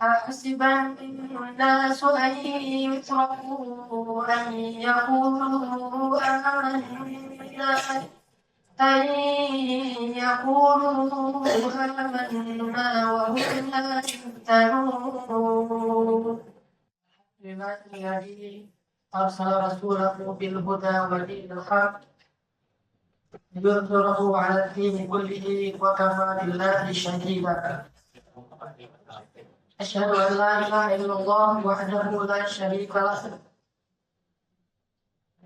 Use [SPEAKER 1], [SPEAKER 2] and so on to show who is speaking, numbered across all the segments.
[SPEAKER 1] أحسب الناس أن يتركوا أن يقولوا آمنا وهم لا يفتنون. الذي أرسل رسوله بالهدى ودين الحق ليظهره على الدين كله وكفى بالله شهيدا. أشهد أن لا إله إلا الله وحده لا شريك له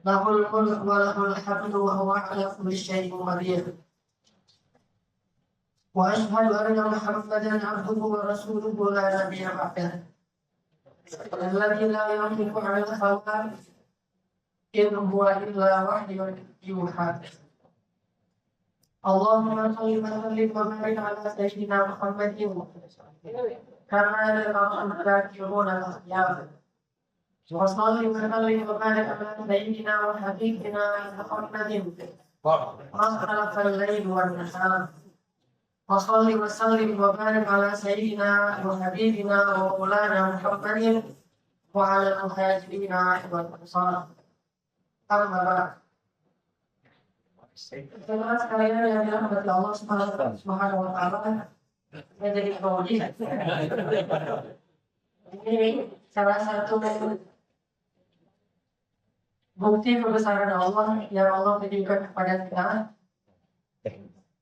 [SPEAKER 1] له الملك وله الحمد وهو على كل شيء قدير. وأشهد أن محمدا عبده ورسوله لا نبي بعده الذي لا ينطق عن الهوى إن هو إلا وحي يوحى. اللهم صل وسلم وبارك على سيدنا محمد كما يرغب الذاكرون الأخيار. وصل وسلم وبارك على سيدنا وحبيبنا محمد ما خلق الليل والنهار. وصل وسلم وبارك على سيدنا وحبيبنا ومولانا محمد وعلى المهاجرين والأنصار. أما بعد. Teman sekalian yang dirahmati Allah Subhanahu wa Ta'ala, yang jadi prodi. Ini salah satu bukti kebesaran Allah yang Allah berikan kepada kita.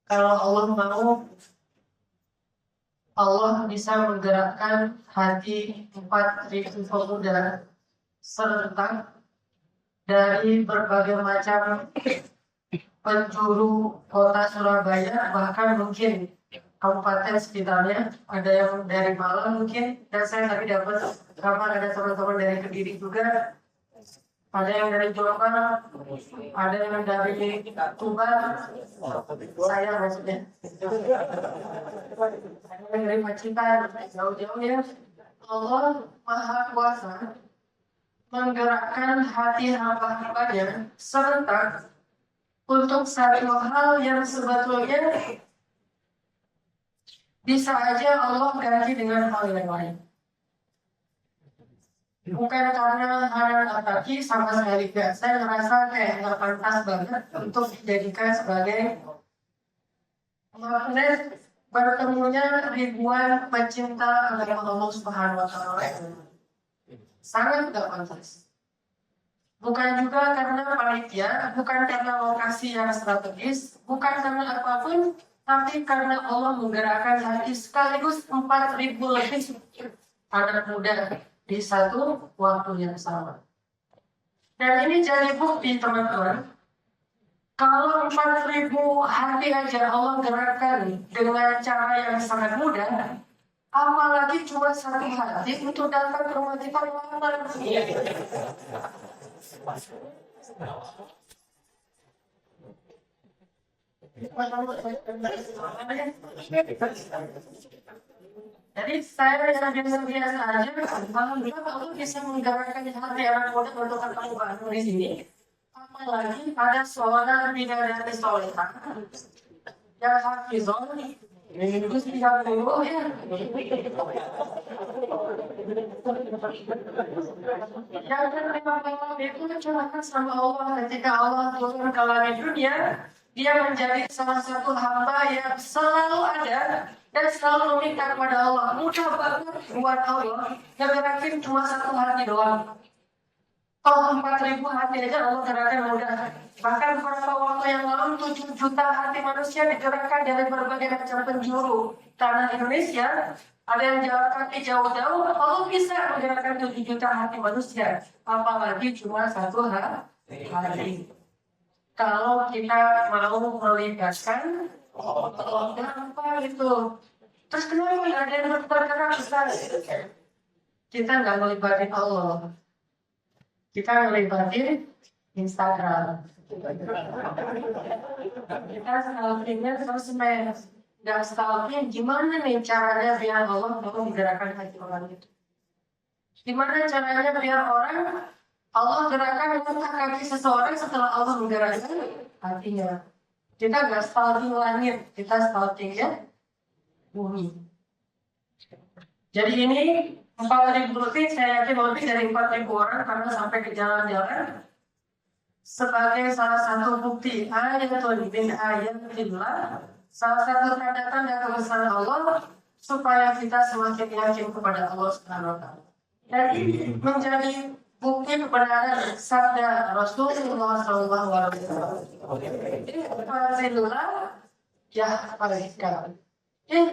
[SPEAKER 1] Kalau Allah mau, Allah bisa menggerakkan hati 4.000 pemuda serentak dari berbagai macam penjuru kota Surabaya, bahkan mungkin kabupaten sekitarnya. Ada yang dari Malang mungkin, dan saya tadi dapat kabar ada teman-teman dari Kediri juga, ada yang dari Jawa Barat, ada yang dari Tuban, saya maksudnya, ada yang dari Pacitan, jauh-jauh ya. Allah Maha Kuasa menggerakkan hati hamba-hambanya serentak untuk satu hal yang sebetulnya bisa aja Allah ganti dengan hal yang lain. Bukan karena hal tadi sama sekali gak. Saya ngerasa kayak gak pantas banget untuk dijadikan sebagai magnet bertemunya ribuan pecinta agama Allah Subhanahu wa Ta'ala. Sangat gak pantas. Bukan juga karena panitia, bukan karena lokasi yang strategis, bukan karena apapun, tapi karena Allah menggerakkan hati sekaligus 4.000 lebih anak muda di satu waktu yang sama. Dan ini jadi bukti teman-teman, kalau 4.000 hati aja Allah gerakkan dengan cara yang sangat mudah, apalagi cuma satu hati untuk datang ke rumah kita melamar. Jadi saya yang biasa aja, alhamdulillah kalau bisa menggerakkan hati anak muda untuk ketemu baru di sini. Apalagi ada seorang bidadari solehah yang hafizon terus 30 ya. Yang memang itu curahkan sama Allah ketika Allah turun ke langit dunia, dia menjadi salah satu hamba yang selalu ada dan selalu meminta kepada Allah. Mudah banget buat Allah yang gerakin cuma satu hati doang. Kalau 4.000 hati aja Allah gerakan mudah. Bahkan beberapa waktu yang lalu 7 juta hati manusia digerakkan dari berbagai macam penjuru tanah Indonesia. Ada yang jalan kaki jauh-jauh, Allah bisa menggerakkan 7 juta hati manusia. Apalagi cuma satu hari. Kalau kita mau melibatkan apa itu? Terus kenapa nggak ada yang bergerak besar? Kita nggak melibatkan Allah. Kita melibatkan Instagram. Kita stalkingnya sosmed. Nggak stalking, gimana nih caranya biar Allah mau menggerakkan hati orang itu? Gimana caranya biar orang Allah gerakan langkah kaki seseorang setelah Allah menggerakkan hatinya? Kita nggak stalking langit, kita stalkingnya bumi. Jadi ini 4.000 lebih, saya yakin lebih dari 4.000 orang karena sampai ke jalan-jalan sebagai salah satu bukti ayatul min ayatillah, salah satu tanda-tanda kebesaran Allah supaya kita semakin yakin kepada Allah Subhanahu wa taala. Dan ini menjadi bukti kebenaran sabda Rasulullah sallallahu alaihi wasallam. Fazillah ya mereka.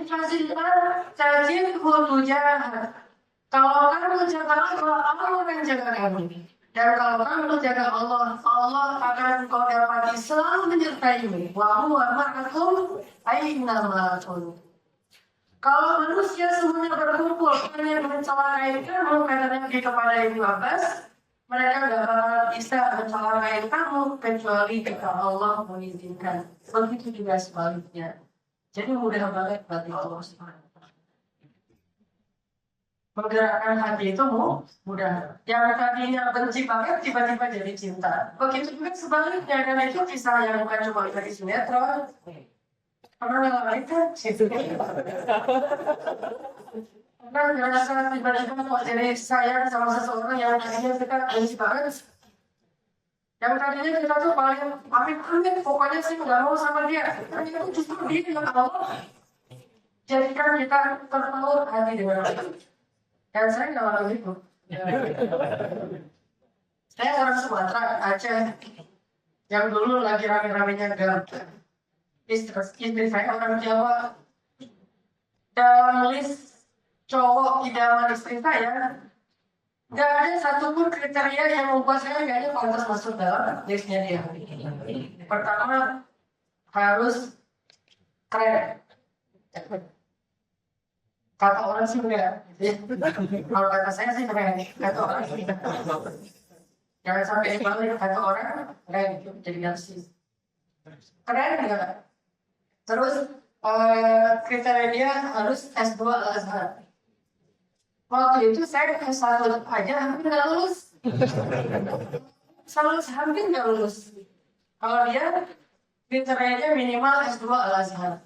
[SPEAKER 1] Fazillah tajid hudujah. Kalau kamu jaga Allah, Allah akan jaga kamu. Dan kalau kamu jaga Allah, Allah akan kau dapati selalu menyertaimu. Wa huwa ma'akum aina ma kuntum. Kalau manusia semuanya berkumpul hanya mencelakai kamu, kata Nabi kepada Ibnu Abbas, mereka tidak bakal bisa mencelakai kamu kecuali jika Allah mengizinkan. Begitu juga sebaliknya. Jadi mudah banget bagi Allah Subhanahu wa taala. Menggerakkan hati itu mudah. Yang tadinya benci banget tiba-tiba jadi cinta. Begitu juga sebaliknya, karena itu kisah yang bukan cuma dari sinetron. Pernah ngalamin kan? Pernah ngerasa tiba-tiba kok jadi sayang sama seseorang yang tadinya kita benci banget. Yang tadinya kita tuh paling pamit, pokoknya sih nggak mau sama dia. Ternyata justru dia yang Allah jadikan kita terpaut hati dengan dia. Dan saya nggak ngalamin itu. Saya orang Sumatera, Aceh, yang dulu lagi rame-ramenya gabung. Istri saya orang Jawa. Dalam list cowok idaman istri saya, nggak ada satupun kriteria yang membuat saya kayaknya pantas masuk dalam listnya dia. Pertama, harus keren. Kata orang sih enggak. Kalau kata saya sih keren. Kata orang sih enggak. Jangan sampai dibalik kata orang keren jadi narsis. Keren enggak? Terus kriteria dia harus S2 Al-Azhar. Waktu itu saya S1 aja hampir nggak lulus. Hampir nggak lulus. Kalau dia kriterianya minimal S2 Al-Azhar.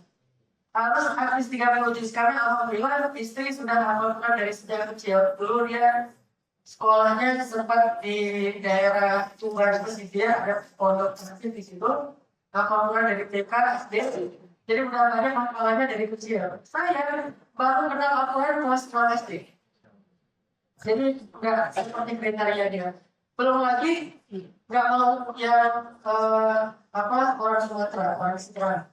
[SPEAKER 1] Harus habis 30 juz karena alhamdulillah istri sudah hafal Quran dari sejak kecil. Dulu dia sekolahnya sempat di daerah Tuban dia ada pondok pesantren di situ. Hafal Quran dari TK SD. Jadi udah banyak hafalannya dari kecil. Saya baru kenal Al-Quran kelas 2 SD. Jadi nggak seperti kriteria dia. Belum lagi nggak mau yang orang Sumatera, orang Semarang.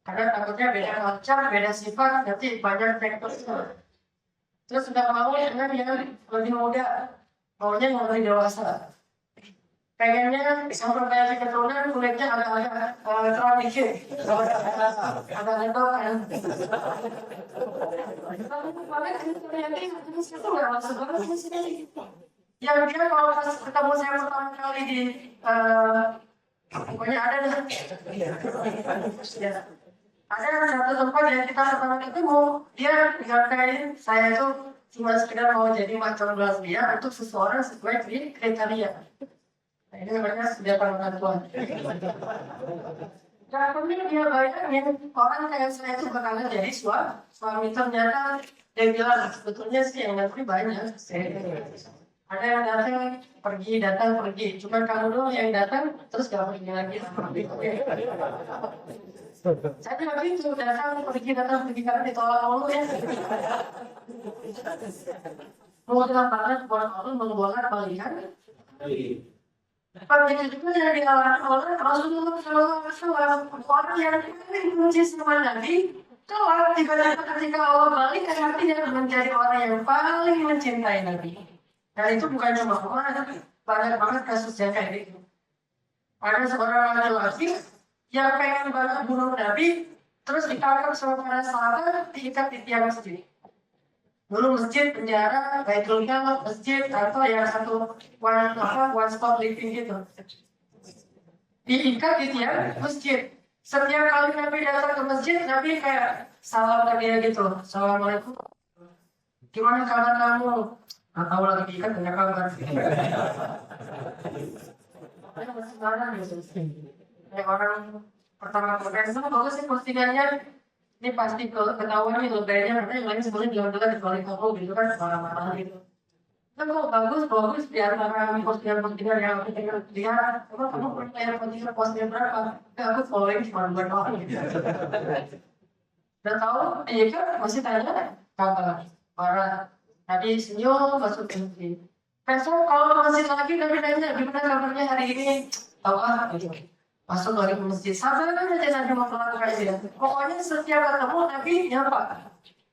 [SPEAKER 1] Karena takutnya beda macam, beda sifat, nanti banyak faktor. Terus nggak mau dengan yang lebih muda, maunya yang lebih dewasa. Pengennya memperbaiki keturunan kulitnya agak-agak terang dikit, agak lentok kan. Itu nggak masuk banget di sini. Yang dia kalau pas ketemu saya pertama kali di pokoknya ada deh. Ada satu tempat yang kita pertama ketemu, dia ngatain saya itu cuma sekedar mau jadi macam belas dia untuk seseorang sesuai di kriteria. Nah, ini namanya senjata bantuan. Dan kemudian dia bayangin orang kayak saya itu bakalan jadi suami. Ternyata dia bilang sebetulnya sih yang nanti banyak. Ada yang datang pergi. Cuma kamu doang yang datang terus gak pergi lagi. Saya bilang gitu, datang pergi karena ditolak mulu ya. Mau dengan banget buat orang membuangkan balikan. Begitu juga yang dialami oleh Rasulullah SAW. Orang yang dikunci sama Nabi, kelak tiba-tiba ketika Allah balik ke hati dia menjadi orang yang paling mencintai Nabi. Dan itu bukan cuma orang, banyak banget kasus yang kayak gitu. Ada seorang laki-laki yang pengen banget bunuh Nabi, terus ditangkap sama para sahabat, diikat di tiang masjid. Dulu masjid, penjara, baitulnya, masjid, atau yang satu one stop living gitu. Diikat di tiang masjid. Setiap kali Nabi datang ke masjid, Nabi kayak salam ke dia gitu. Assalamualaikum. Gimana kabar kamu? Nggak tahu lagi diikat, punya kabar. Kayak masih barang gitu. Kayak orang pertama kali itu bagus sih postingannya. Ini pasti ketahuan nih lebaynya, karena yang lain sebenarnya bilang-bilang di balik toko gitu kan, marah-marah gitu. Kan kok bagus di antara postingan-postingan yang aku lihat, emang kamu punya postingan berapa? Enggak, aku following cuma 2 doang gitu. Udah tahu, iya kan masih tanya kabar, marah. Tadi senyum, masuk TV. Besok kalau masih lagi tapi nanya gimana kabarnya hari ini, tahu gitu. Masuk lagi ke masjid, sampai aja nanti mau kayak gitu. Pokoknya setiap ketemu Nabi nyapa.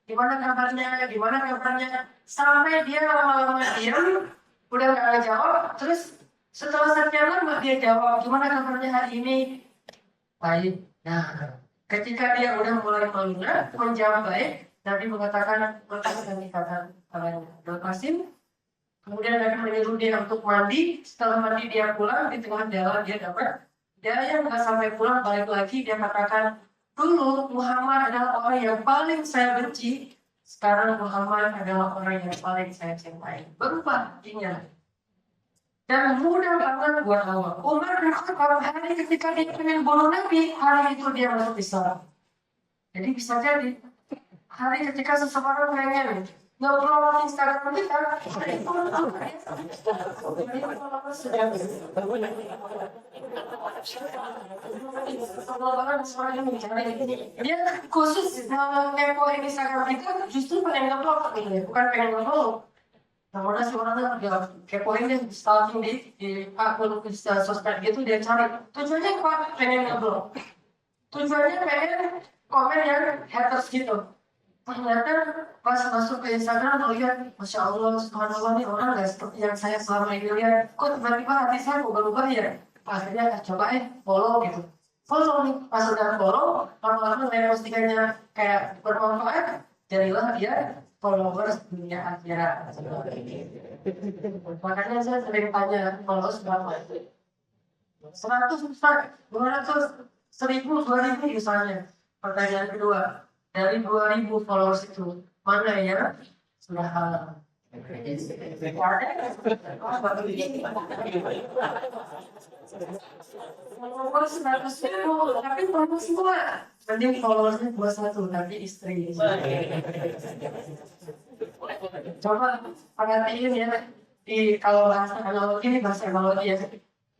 [SPEAKER 1] Gimana kabarnya, sampai dia lama-lama diam, udah gak jawab, terus setelah sekian lama dia jawab, gimana kabarnya hari ini? Baik. Nah, ketika dia udah mulai menjawab baik, Nabi mengatakan, kami kata Qasim. Kemudian Nabi menyuruh dia untuk mandi. Setelah mandi dia pulang, di tengah jalan dia dapat yang nggak sampai pulang balik lagi, dia katakan, dulu Muhammad adalah orang yang paling saya benci, sekarang Muhammad adalah orang yang paling saya cintai. Berubah dinya. Dan mudah banget buat Allah. Umar bin Khattab hari ketika dia pengen bunuh Nabi, hari itu dia masuk Islam. Jadi bisa jadi hari ketika seseorang pengen nge-upload Instagram kita, dia khusus ngepoin Instagram kita justru pengen nge-upload, bukan pengen nge-follow. Namun seorang kepoin dia stalking di akun sosmed gitu, dia cari tujuannya apa, pengen nge-upload, tujuannya pengen komen yang haters gitu. Ternyata pas masuk ke Instagram melihat, Masya Allah, Subhanallah, ini orang gak seperti yang saya selama ini lihat. Kok tiba-tiba hati saya berubah ya? Akhirnya coba follow gitu. Follow nih, pas udah follow, lama-lama lihat postingannya kayak bermanfaat, jadilah dia followers dunia akhirat. Makanya saya sering tanya, followers berapa? 100, 200, 1000, 2000 misalnya. Pertanyaan kedua, dari 2000 followers itu, mana ya sudah halal? Followers 100.000, tapi followers semua. Mending followersnya 21, tapi istri. Coba perhatiin ya, kalau bahasa analogi ini bahasa analogi ya.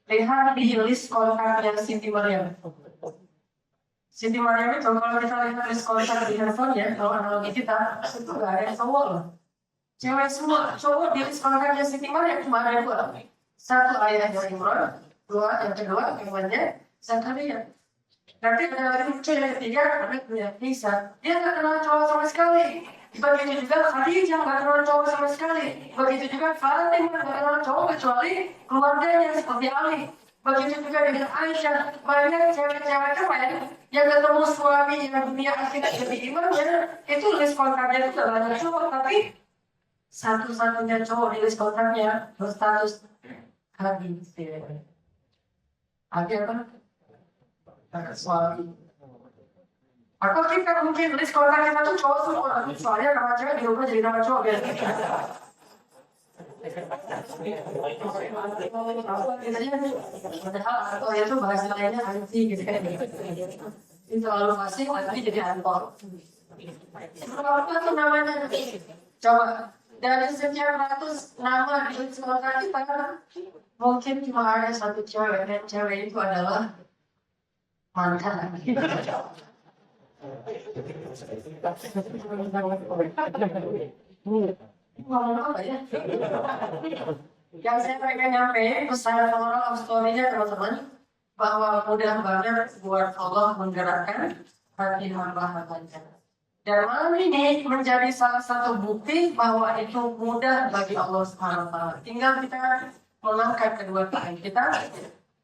[SPEAKER 1] Lihat di list kontaknya Siti Maryam. Siti Maryam itu kalau kita lihat list kontak di handphone ya, kalau analogi kita, itu nggak ada yang cowok loh. Cewek semua, cowok di list kontaknya Siti Maryam cuma ada 2. Satu ayahnya Imran, 2 yang kedua imannya Zakaria. Nanti ada lagi muncul yang ketiga, anaknya Nisa. Dia nggak kenal cowok sama sekali. Begitu juga Khadijah nggak kenal cowok sama sekali. Begitu juga Fatimah nggak kenal cowok kecuali keluarganya seperti Ali. Begitu juga dengan Aisyah. Banyak cewek-cewek keren yang ketemu suami yang dunia akhirat jadi imannya, itu list kontaknya itu banyak cowok, tapi satu-satunya cowok di list kontaknya berstatus hadis. Akhirnya suami. Atau kita mungkin list kontak kita tuh cowok semua, soalnya nama cewek di rumah jadi nama cowok ya. Padahal atau itu bahasa lainnya anti gitu kan. Itu terlalu asing, tapi jadi antor. Apa tuh namanya? Coba dari sekian ratus nama di list kontak kita, mungkin cuma ada satu cewek, dan cewek itu adalah mantan. Ngomong apa ya? Yang saya pengen nyampe pesan moral of story-nya teman-teman, bahwa mudah banget buat Allah menggerakkan hati hamba-hambanya. Dan malam ini menjadi salah satu bukti bahwa itu mudah bagi Allah Subhanahu wa Ta'ala. Tinggal kita mengangkat kedua tangan kita,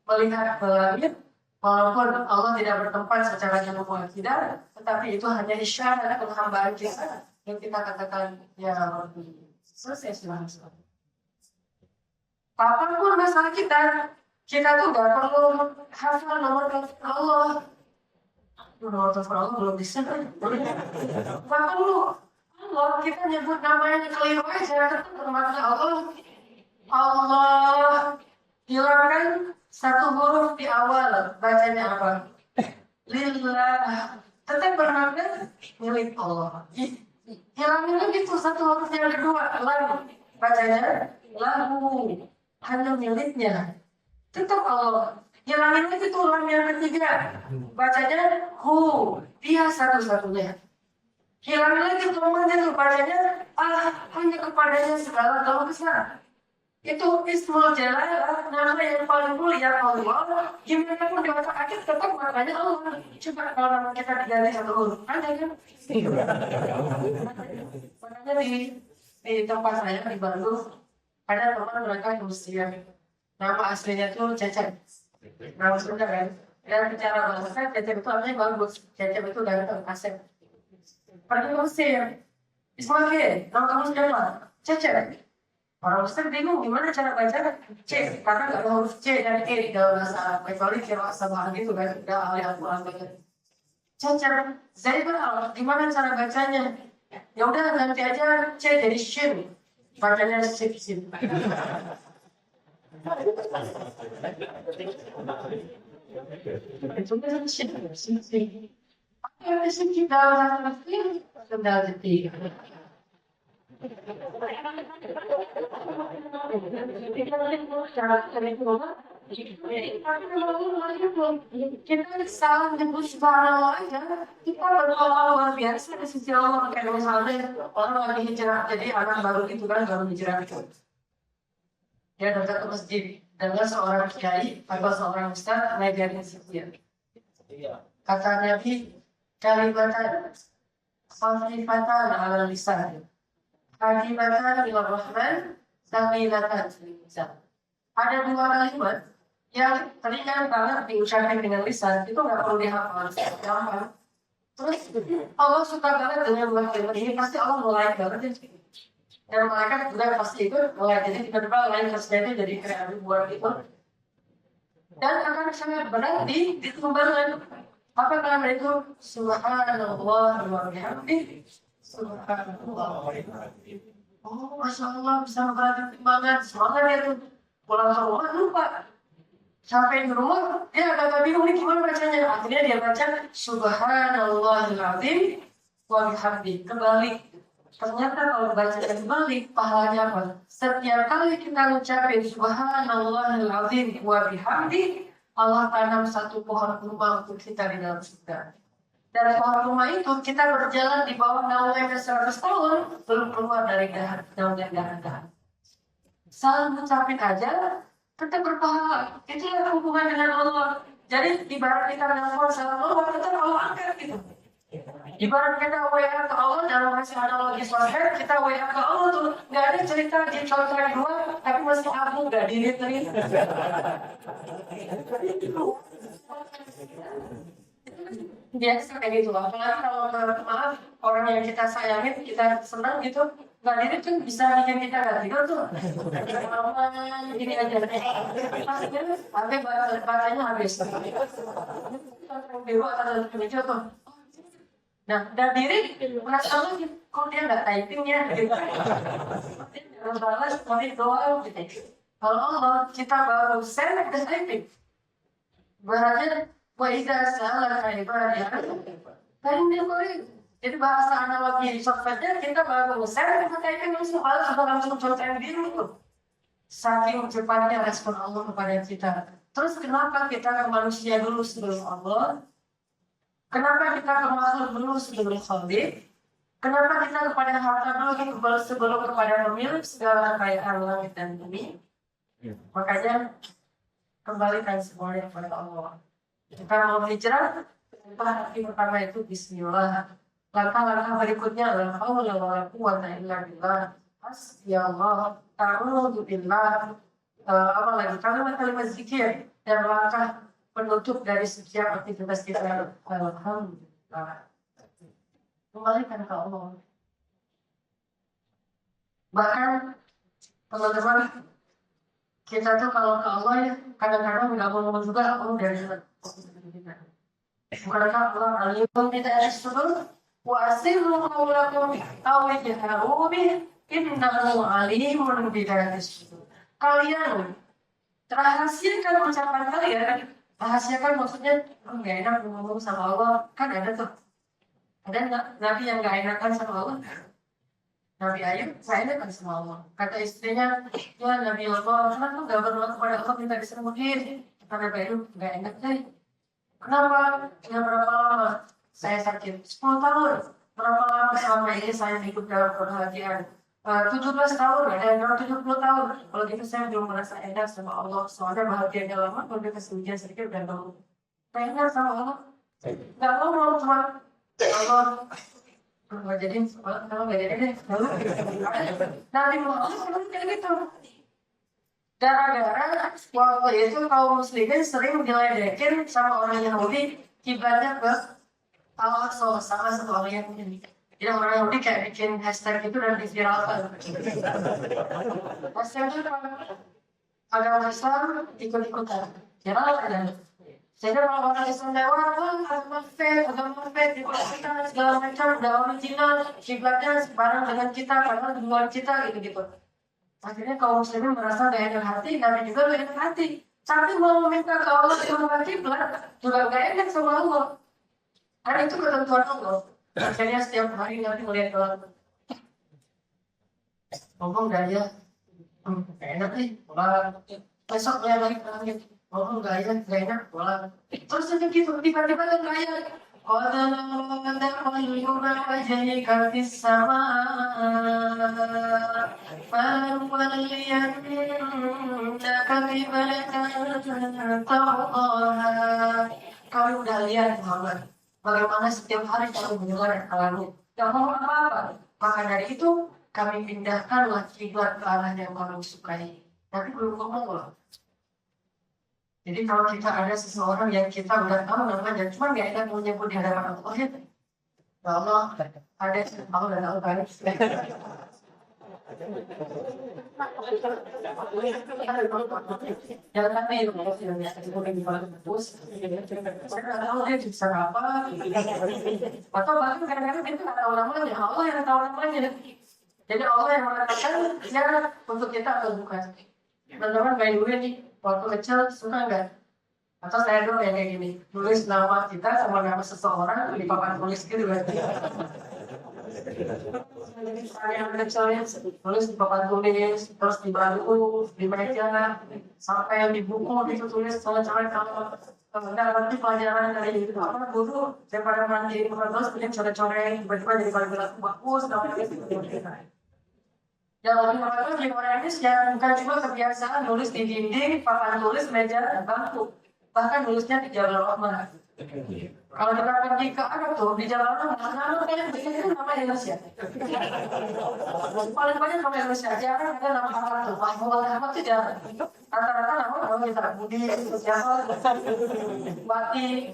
[SPEAKER 1] melihat ke langit, walaupun Allah tidak bertempat secara jauh tidak, tetapi itu hanya isyarat penghambaan kita yang kita katakan ya Rabbi. Selesai silahkan. Apapun masalah kita tuh gak perlu hafal nomor telepon Allah. Nomor telepon Allah belum bisa. Gak perlu. Allah kita nyebut namanya keliru aja. Termasuk Allah hilangkan satu huruf di awal, bacanya apa? Lillah. tetap berharga milik Allah. Hilangin lagi tuh satu huruf yang kedua, lam. Bacanya lahu, hanya miliknya. Tetap Allah. Hilangin lagi tuh lam yang ketiga, bacanya hu, dia satu-satunya. Hilangin lagi lamanya tuh, bacanya hanya kepadanya segala kalau besar. Itu ismul jalalah, nama yang paling mulia Allah. Gimana pun di masa akhir tetap maknanya Allah. Coba kalau nama kita diganti satu huruf, ada kan? Makanya di tempat saya di Bandung ada teman mereka Muslim. Nama aslinya tuh Cecep. Nama Sunda kan. Dan bicara bahasa Cecep itu artinya bagus. Cecep itu ganteng, asep. Pergi ke Mesir. Ismail, nama kamu siapa? Cecep. Orang Muslim bingung gimana cara baca C, karena nggak ada huruf C dan E di dalam bahasa Arab. Kecuali kira sama gitu kan, udah ahli Al-Quran banget. Cacar, saya kenal gimana cara bacanya. Ya udah ganti aja C jadi shin, bacanya shin. Itu kan shin. Apa sih kita orang Muslim sudah detik. Kita salah nyebut subhanallah aja, kita berdoa luar biasa di sisi Allah. Kayak misalnya orang lagi hijrah, jadi anak baru itu kan baru hijrah itu, dia datang ke masjid dengan seorang kiai atau seorang ustaz ngajarin sekian. Kata Nabi, kalimatan khafifatan ala lisan, kalimatan ila rahman, samilatan lisan. Ada dua kalimat yang ringan banget diucapkan dengan lisan, itu nggak perlu dihafal, gampang. Terus Allah suka banget dengan dua kalimat ini, pasti Allah mulai banget. Dan malaikat juga pasti itu mulai, jadi tiba-tiba lain itu jadi kayak buat itu. Dan akan sangat berat di timbangan. Apa kalimat itu? Subhanallah wa bihamdihi. Subhanallah wa bihamdihi. Oh, Masya Allah, bisa memperhatikan timbangan. Semangat ya tuh. Pulang ke rumah lupa. Sampai di rumah, dia agak bingung nih gimana bacanya. Akhirnya dia baca Subhanallahil azim wa bihamdihi. Kembali. Ternyata kalau baca kembali, pahalanya apa? Setiap kali kita ucapin Subhanallahil azim wa bihamdihi, Allah tanam satu pohon kurma untuk kita di dalam surga. Dan pohon kurma itu kita berjalan di bawah naungannya 100 tahun, belum keluar dari dahan-dahan. Salah ngucapin aja, tetap berpahala. Itulah hubungan dengan Allah. Jadi ibarat kita nelfon salam Allah, tetap Allah angkat gitu. Ibarat kita WA ke Allah dalam masih analogi sahih, kita WA ke Allah tuh nggak ada cerita di contoh dua, tapi masih abu nggak diri-diri. Biasa kayak gitu lah. Apalagi kalau maaf orang yang kita sayangin, kita senang gitu, nggak diri kan bisa bikin kita nggak tidur tuh. Gini aja. Sampai bacanya habis. Biru atau meja tuh. Nah, dan diri penasaran lagi, kok dia nggak typingnya gitu. Dia balas, nanti doa gitu. Kalau Allah, kita baru send dan typing. Berarti, wa idza sa'alaka ibadi anni dia boleh. Jadi bahasa analogi software-nya kita baru send dan typing langsung contohin biru tuh. Saking cepatnya respon Allah kepada kita. Terus kenapa kita ke manusia dulu sebelum Allah? Kenapa kita ke makhluk dulu sebelum khalik? Kenapa kita kepada harta dulu sebelum kepada pemilik segala kekayaan langit dan bumi? Makanya kembalikan semuanya kepada Allah. Kita mau hijrah, langkah pertama itu Bismillah. Langkah-langkah berikutnya adalah haula wala quwwata illa billah. Hasbiyallah, ta'awudzu billah. Apa lagi? Kalimat-kalimat zikir dan langkah penutup dari setiap aktivitas kita. Alhamdulillah. Kembalikan ke Allah. Bahkan teman-teman, kita tuh kalau ke Allah ya kadang-kadang nggak mau ngomong juga dari kita. Bukankah Allah alimun bid'ati sudur wa asirru qawlakum aw ijharu bih innahu alimun bid'ati sudur. Kalian rahasiakan ucapan kalian. Rahasiakan maksudnya nggak enak ngomong sama Allah, kan ada tuh Ada nggak nabi yang nggak enakan sama Allah? Nabi Ayub saya enakan sama Allah. Kata istrinya, ya Nabi Allah, kenapa nggak berdoa kepada Allah minta disembuhin? Kata Nabi Ayub, nggak enak deh. Kenapa? Ya berapa lama saya sakit? 10 tahun. Berapa lama selama ini saya hidup dalam kebahagiaan? 17 tahun, ada 70 tahun. Kalau gitu saya belum merasa enak sama Allah. Soalnya bahagianya lama, kalau kita hujan sedikit udah bangun. Enak sama Allah. Nggak mau cuma Allah. Nggak jadi, kalau nggak jadi deh. Nabi Muhammad kayak gitu. Gara-gara waktu itu kaum muslimin sering diledekin sama orang Yahudi ibadah ke Al-Aqsa sama satu orang Yahudi. Jadi orang Yahudi kayak bikin hashtag itu dan diviralkan. Hashtag itu agama Islam ikut-ikutan. Viral ada. Sehingga kalau orang Islam lewat, agama fake, ikut-ikutan segala macam, udah original, kiblatnya sebarang dengan kita, karena duluan kita gitu-gitu. Akhirnya kaum muslimin merasa gak enak hati, Nabi juga gak enak hati. Tapi mau meminta ke Allah dirubah kiblat juga gak enak sama Allah. Karena itu ketentuan Allah. Akhirnya setiap hari Nabi melihat Allah. Ngomong gak ya? Gak enak nih, pulang. Besoknya lagi pulang. Ngomong gak enak, pulang. Terus aja gitu, tiba-tiba kan gak enak. قد نرى وجهك في السماء فلنولينك قبلة ترضاها. Kami udah lihat Muhammad bagaimana setiap hari kamu mendengar kalamu gak mau apa-apa, maka dari itu kami pindahkanlah kiblat ke arah yang kamu sukai. Tapi belum ngomong loh. Jadi kalau kita ada seseorang yang kita udah tahu namanya, cuma nggak enak menyebut di hadapan Allah ya. Ya Allah, ada Allah dan Allah kan. Jangan kami itu di bus. Saya nggak tahu dia bisa apa. Atau bahkan kadang-kadang kita nggak tahu namanya, Allah yang tahu namanya. Jadi Allah yang mengatakan ya untuk kita atau bukan. Teman-teman main dulu nih. Waktu kecil suka nggak? Atau saya dulu yang kayak gini, nulis nama kita sama nama seseorang di papan tulis gitu berarti. Saya yang kecilnya nulis di papan tulis, terus di bangku, di meja, sampai yang di buku itu tulis coret-coret kalau nggak nanti pelajaran dari itu apa guru daripada nanti terus bikin coret-coret tiba-tiba jadi paling bagus namanya gitu. Yang lebih membantu di Koreanis yang bukan cuma kebiasaan nulis di dinding, papan tulis, meja, dan bangku. Bahkan nulisnya di Jabal Rahmah. Kalau kita pergi ke Arab tuh, di Jabal Rahmah, nama kayak biasanya nama Indonesia. Paling banyak nama Indonesia, jarang ada nama Arab tuh. Mahmud Ahmad itu jarang. Rata-rata nama kita Budi, Jafar,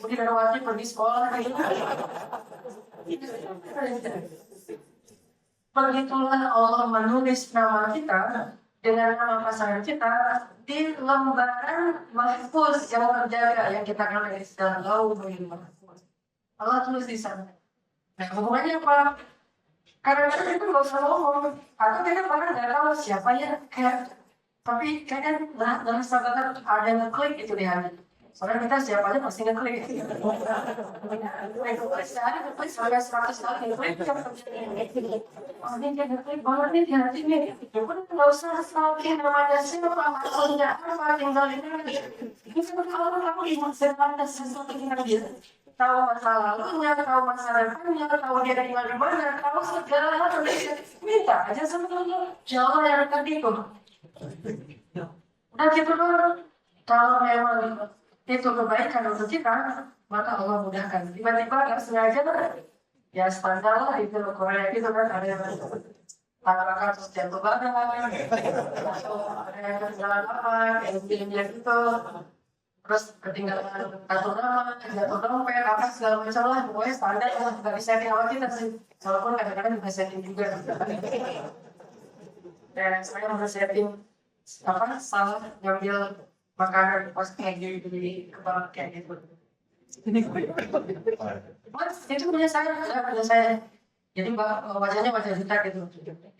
[SPEAKER 1] Budi Darwati pergi sekolah. Begitulah Allah menulis nama kita dengan nama pasangan kita di lembaran mahfuz yang terjaga yang kita kenal dari istilah lauhul mahfuz. Allah tulis di sana. Nah hubungannya apa? Karena kita nggak usah ngomong, atau kita bahkan nggak tahu siapa ya kayak, tapi kayaknya dalam sadar ada yang ngeklik itu di hati. Soalnya kita siapa aja pasti ngeklik. Sehari ngeklik sampai 100 kali ngeklik. Oh ini dia ngeklik banget nih di hati nih. Ya pun nggak usah stalking namanya siapa, akunnya apa, tinggal ini. Ini seperti kalau kamu dimaksudkan sesuatu yang dia tahu masa lalunya, tahu masa depannya, tahu dia tinggal di mana, tahu segala hal. Minta aja sama Allah. Jawab yang tadi tuh. Udah gitu dong. Kalau memang itu kebaikan untuk kita, maka Allah mudahkan. Tiba-tiba nggak sengaja, ya standar lah itu Korea gitu kan, ada yang tangan terus jatuh badan, atau ada yang jalan apa, yang bilang gitu, terus ketinggalan kartu nama, jatuh dompet, apa segala macam lah, pokoknya standar lah, nggak bisa sama kita sih, walaupun kadang-kadang juga setting juga. Dan saya mau setting apa salah ngambil makanan pas kayak gitu di kepala kayak gitu. Mas itu punya saya. Jadi wajahnya wajah juta gitu,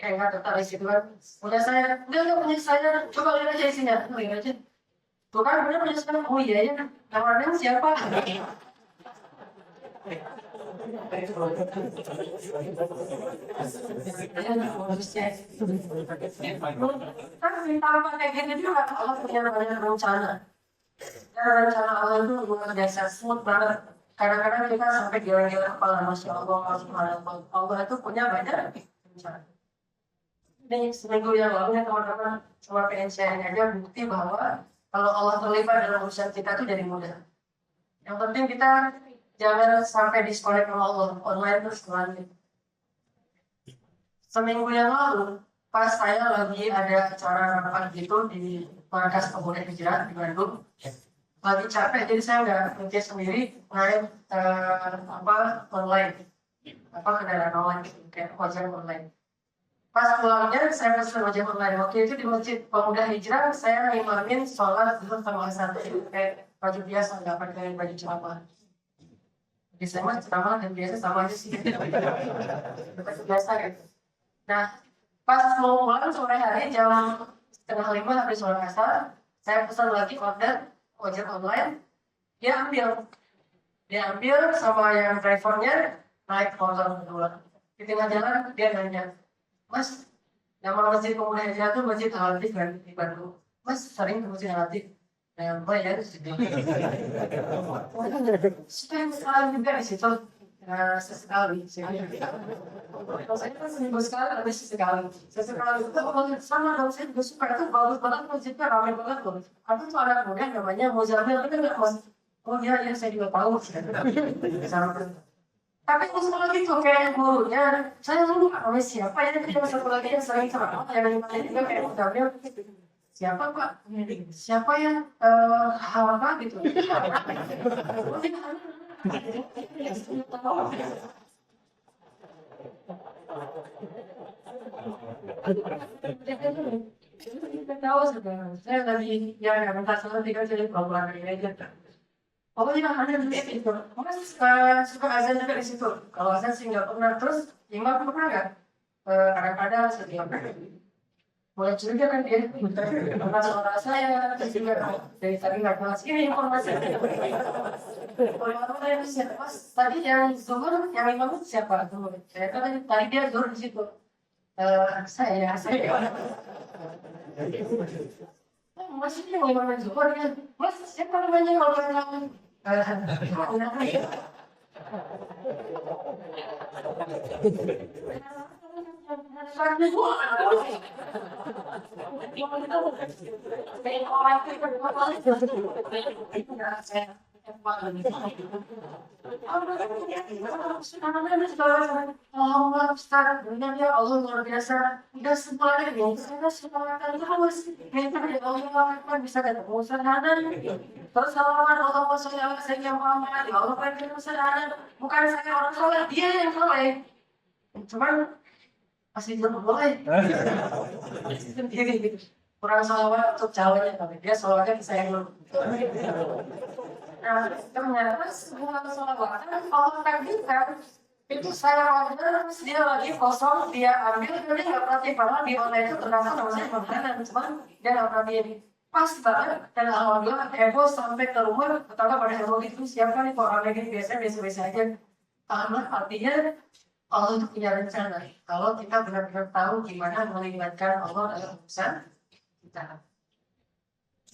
[SPEAKER 1] kayak nggak tertarik gitu kan. Punya saya, udah punya saya, coba lihat aja isinya, lihat aja. Tuh kan bener punya saya, oh iya ya, namanya siapa? Tapi tanpa kayak gini juga Allah punya banyak rencana. Dan rencana Allah itu luar biasa, smooth banget. Kadang-kadang kita sampai geleng-geleng kepala, Masya Allah, Subhanallah. Allah itu punya banyak rencana. Ini seminggu yang lalu ya teman-teman, cuma pengen sharing aja bukti bahwa kalau Allah terlibat dalam urusan kita itu jadi mudah. Yang penting kita jangan sampai disconnect sama Allah, online terus lanjut. Seminggu yang lalu, pas saya lagi ada acara rapat gitu di Markas Pemuda Hijrah di Bandung, lagi capek jadi saya nggak mungkin sendiri naik online, kendaraan online gitu, kayak ojek online. Pas pulangnya saya pesan ojek online. Waktu itu di Masjid Pemuda Hijrah saya ngimamin sholat dulu sama asar kayak baju biasa, nggak pakai baju ceramah. Di sana ceramah dan biasa sama aja sih. Baju biasa gitu. Nah, pas mau pulang sore hari jam 4:30 habis sholat asar, saya pesan lagi order ojek online. Dia ambil sama yang drivernya naik motor berdua. Di tengah jalan dia nanya, Mas, nama Masjid Pemuda Hijrah itu Masjid Al-Latif kan di Bandung. Mas sering ke Masjid Al-Latif? Nah, ya sudah. Supaya sekali juga di situ. Sesekali. Saya kan seminggu sekali, habis sekali. Sesekali itu sama dong, saya juga suka itu bagus banget masjidnya, ramai banget loh. Aku tuh anak muda namanya Muzamil, tapi nggak Mas. Oh iya, saya juga tahu. Sama. Tapi pas lagi tuh kayak gurunya, saya lupa namanya siapa ya, tapi ada satu lagi yang sering ceramah, yang dimana juga kayak Muzamil. Siapa Pak? Siapa yang Hawa gitu? Tahu sebenarnya, saya lagi ya minta salah tiga jadi program ini aja. Pokoknya ada di situ. Mas suka azan juga di situ. Kalau azan sih nggak pernah. Terus imam pernah nggak? Kadang-kadang setiap mulai curiga kan dia. Karena suara saya juga dari tadi nggak jelas. Ini informasi. Kalau saya siapa? Mas tadi yang zuhur, yang imam siapa? Saya kan tadi dia zuhur di situ. Saya. Masih yang imam zuhur ya. Mas siapa namanya kalau yang Allah Ustaz, ya Allah luar biasa. Udah semua ada yang saya semua kali harus minta ya Allah kan bisa ketemu sederhana. Terus Allah SWT saya Muhammad, ya Allah kan ketemu sederhana. Bukan saya orang soleh, dia yang soleh. Cuman masih belum boleh. Sendiri gitu. Kurang salawat untuk calonnya, tapi dia salawatnya saya belum. Nah, ternyata semua salawat kalau takbiran itu saya order, dia lagi kosong, dia ambil, dan dia nggak perhatiin padahal di online itu ternyata namanya makanan, cuman dia nggak perhatiin. Pas banget, dan alhamdulillah heboh sampai ke rumah, tetangga pada heboh gitu, siapa nih kok aneh gini, biasa-biasa aja. Karena artinya Allah itu punya rencana. Kalau kita benar-benar tahu gimana melibatkan Allah dalam urusan kita.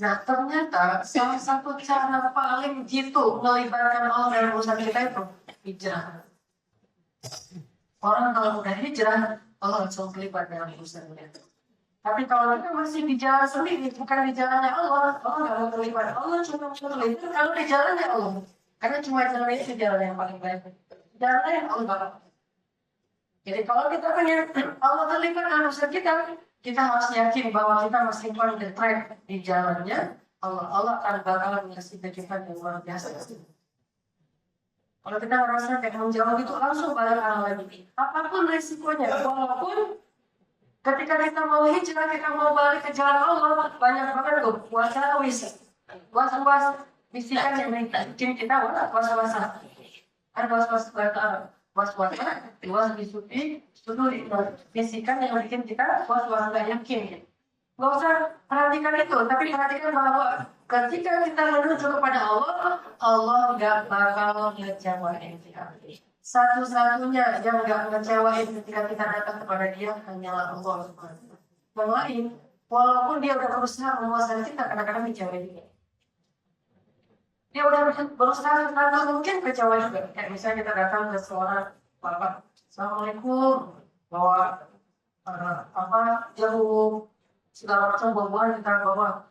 [SPEAKER 1] Nah ternyata salah satu cara paling jitu melibatkan Allah dalam urusan kita itu hijrah. Orang kalau udah hijrah, Allah langsung terlibat dalam urusan kita. Tapi kalau kita masih di jalan sendiri, bukan di jalannya Allah, Allah nggak mau terlibat. Allah cuma mau terlibat kalau di jalannya Allah. Karena cuma jalan itu jalan yang paling baik. Jalan lain Allah nggak. Jadi kalau kita pengen Allah terlibat dalam urusan kita harus yakin bahwa kita masih on the track di jalannya Allah. Allah akan bakalan ngasih kejutan yang luar biasa. Kalau kita merasa kayak menjauh itu langsung balik arah lagi. Apapun resikonya, walaupun ketika kita mau hijrah, kita mau balik ke jalan Allah, banyak banget tuh was-was bisikan yang bikin kita was-was. Ada was-was bisuti, bisikan yang bikin kita was-was nggak yakin. Gak usah perhatikan itu, tapi perhatikan bahwa ketika kita menuju kepada Allah, Allah nggak bakal ngejawab kita. Satu-satunya yang nggak mengecewain ketika kita datang kepada dia hanyalah Allah. Yang lain, walaupun dia udah berusaha menguasai kita, kadang-kadang kecewain juga. Dia udah berusaha karena mungkin kecewa juga. Kayak misalnya kita datang ke seorang bapak, Assalamualaikum, bawa jeruk segala macam buah-buahan kita bawa.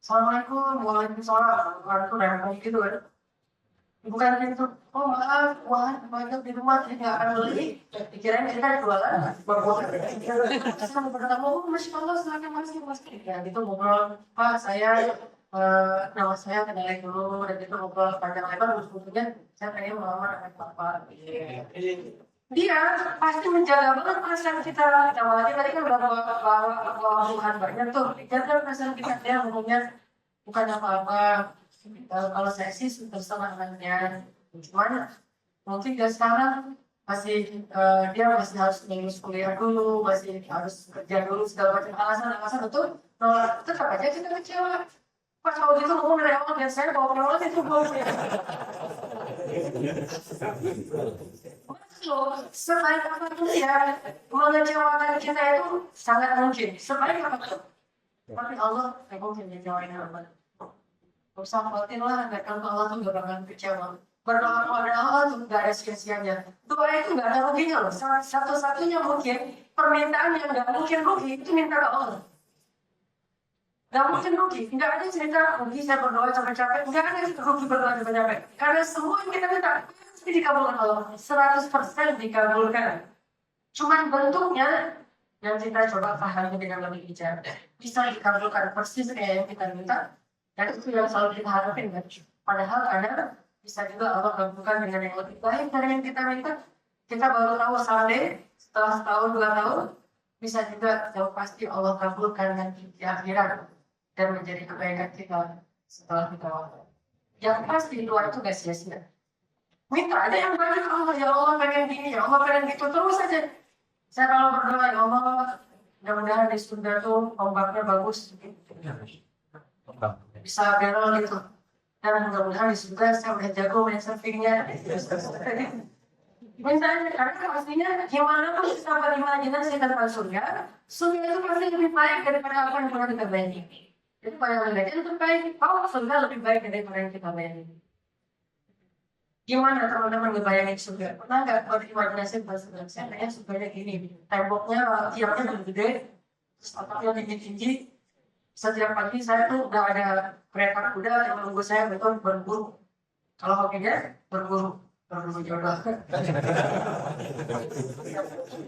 [SPEAKER 1] Assalamualaikum, waalaikumsalam, itu udah gitu kan. Bukan gitu, oh maaf, banyak di rumah jadi nggak akan beli. Pikiran kita jualan berbuah. Sama bertemu, masya Allah, silakan mas. Ya gitu ngobrol, Pak saya nama saya kenalin dulu dan itu ngobrol panjang lebar. Sebetulnya saya pengen melamar anak bapak. Dia pasti menjaga banget perasaan kita. Awalnya tadi kan udah bawa Tuhan banyak tuh. Jaga perasaan kita. Dia ngomongnya bukan apa-apa. Kalau saya sih terserah anaknya. Cuman mungkin dia sekarang masih dia masih harus lulus kuliah dulu, masih harus kerja dulu segala macam alasan itu. Tetap aja kita kecewa. Pas kalau gitu ngomong dari awal dan saya bawa penawar itu bawa. Loh, sebaik apapun ya, mengecewakan kita itu sangat mungkin. Sebaik apapun. Tapi Allah tidak mungkin mengecewakan Allah. Gak usah khawatir lah, karena Allah tuh gak bakal kecewa. Berdoa kepada Allah tuh gak ada sia-sianya. Doa itu gak ada ruginya loh. Satu-satunya mungkin permintaan yang gak mungkin rugi itu minta ke Allah. Gak mungkin rugi, gak ada cerita rugi saya berdoa capek-capek, gak ada rugi berdoa capek-capek. Karena semua yang kita minta pasti dikabulkan Allah, 100% dikabulkan. Cuman bentuknya yang kita coba pahami dengan lebih bijak, bisa dikabulkan persis kayak yang kita minta. Dan itu yang selalu kita harapin kan. Padahal kadang bisa juga Allah kabulkan dengan yang lebih baik dari yang kita minta. Kita baru tahu someday, setelah setahun 2 tahun, bisa juga jauh pasti Allah kabulkan nanti di akhirat dan menjadi kebaikan kita setelah kita wafat. Yang pasti doa itu gak sia-sia. Minta ada yang banyak, Allah ya Allah pengen gini, ya Allah pengen gitu, terus aja. Saya kalau berdoa, ya Allah mudah-mudahan di surga tuh ombaknya bagus bisa barrel gitu, dan mudah-mudahan di surga saya udah jago main surfingnya. Misalnya karena pastinya gimana pun kita berimajinasi tentang surga itu pasti lebih baik daripada apa yang pernah kita bayangin. Itu bayangan itu terbaik, kalau surga lebih baik daripada yang kita bayangin. Gimana teman-teman ngebayangin surga? Pernah nggak berimajinasi tentang surga? Saya kayaknya surganya gini, temboknya tiapnya lebih gede, terus atapnya tinggi-tinggi. Setiap pagi saya tuh udah ada kereta kuda yang menunggu saya untuk berburu. Kalau hobinya berburu jodoh.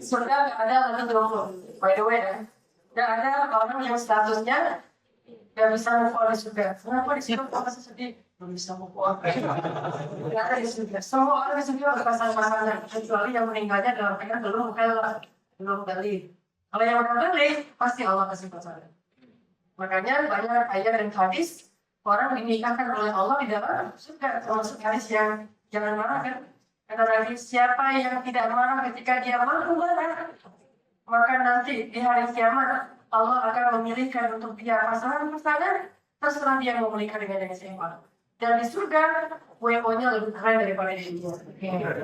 [SPEAKER 1] Surga nggak ada lagi jodoh. By the way ya, nggak ada orang yang statusnya nggak bisa move on di surga. Kenapa di situ kok masih sedih? Belum bisa move on. Nggak ada di surga. Semua orang di surga berpasangan-pasangan, kecuali yang meninggalnya dalam keadaan belum balik. Kalau yang udah balik, pasti Allah kasih pasangan. Makanya banyak ayat dan hadis orang dinikahkan oleh Allah di dalam surga, termasuk hadis yang jangan marah kan. Kata Nabi, siapa yang tidak marah ketika dia mampu marah, maka nanti di hari kiamat Allah akan memilihkan untuk dia pasangan-pasangan terserah dia mau menikah dengan siapa. Dan di surga WO-nya lebih keren daripada di dunia.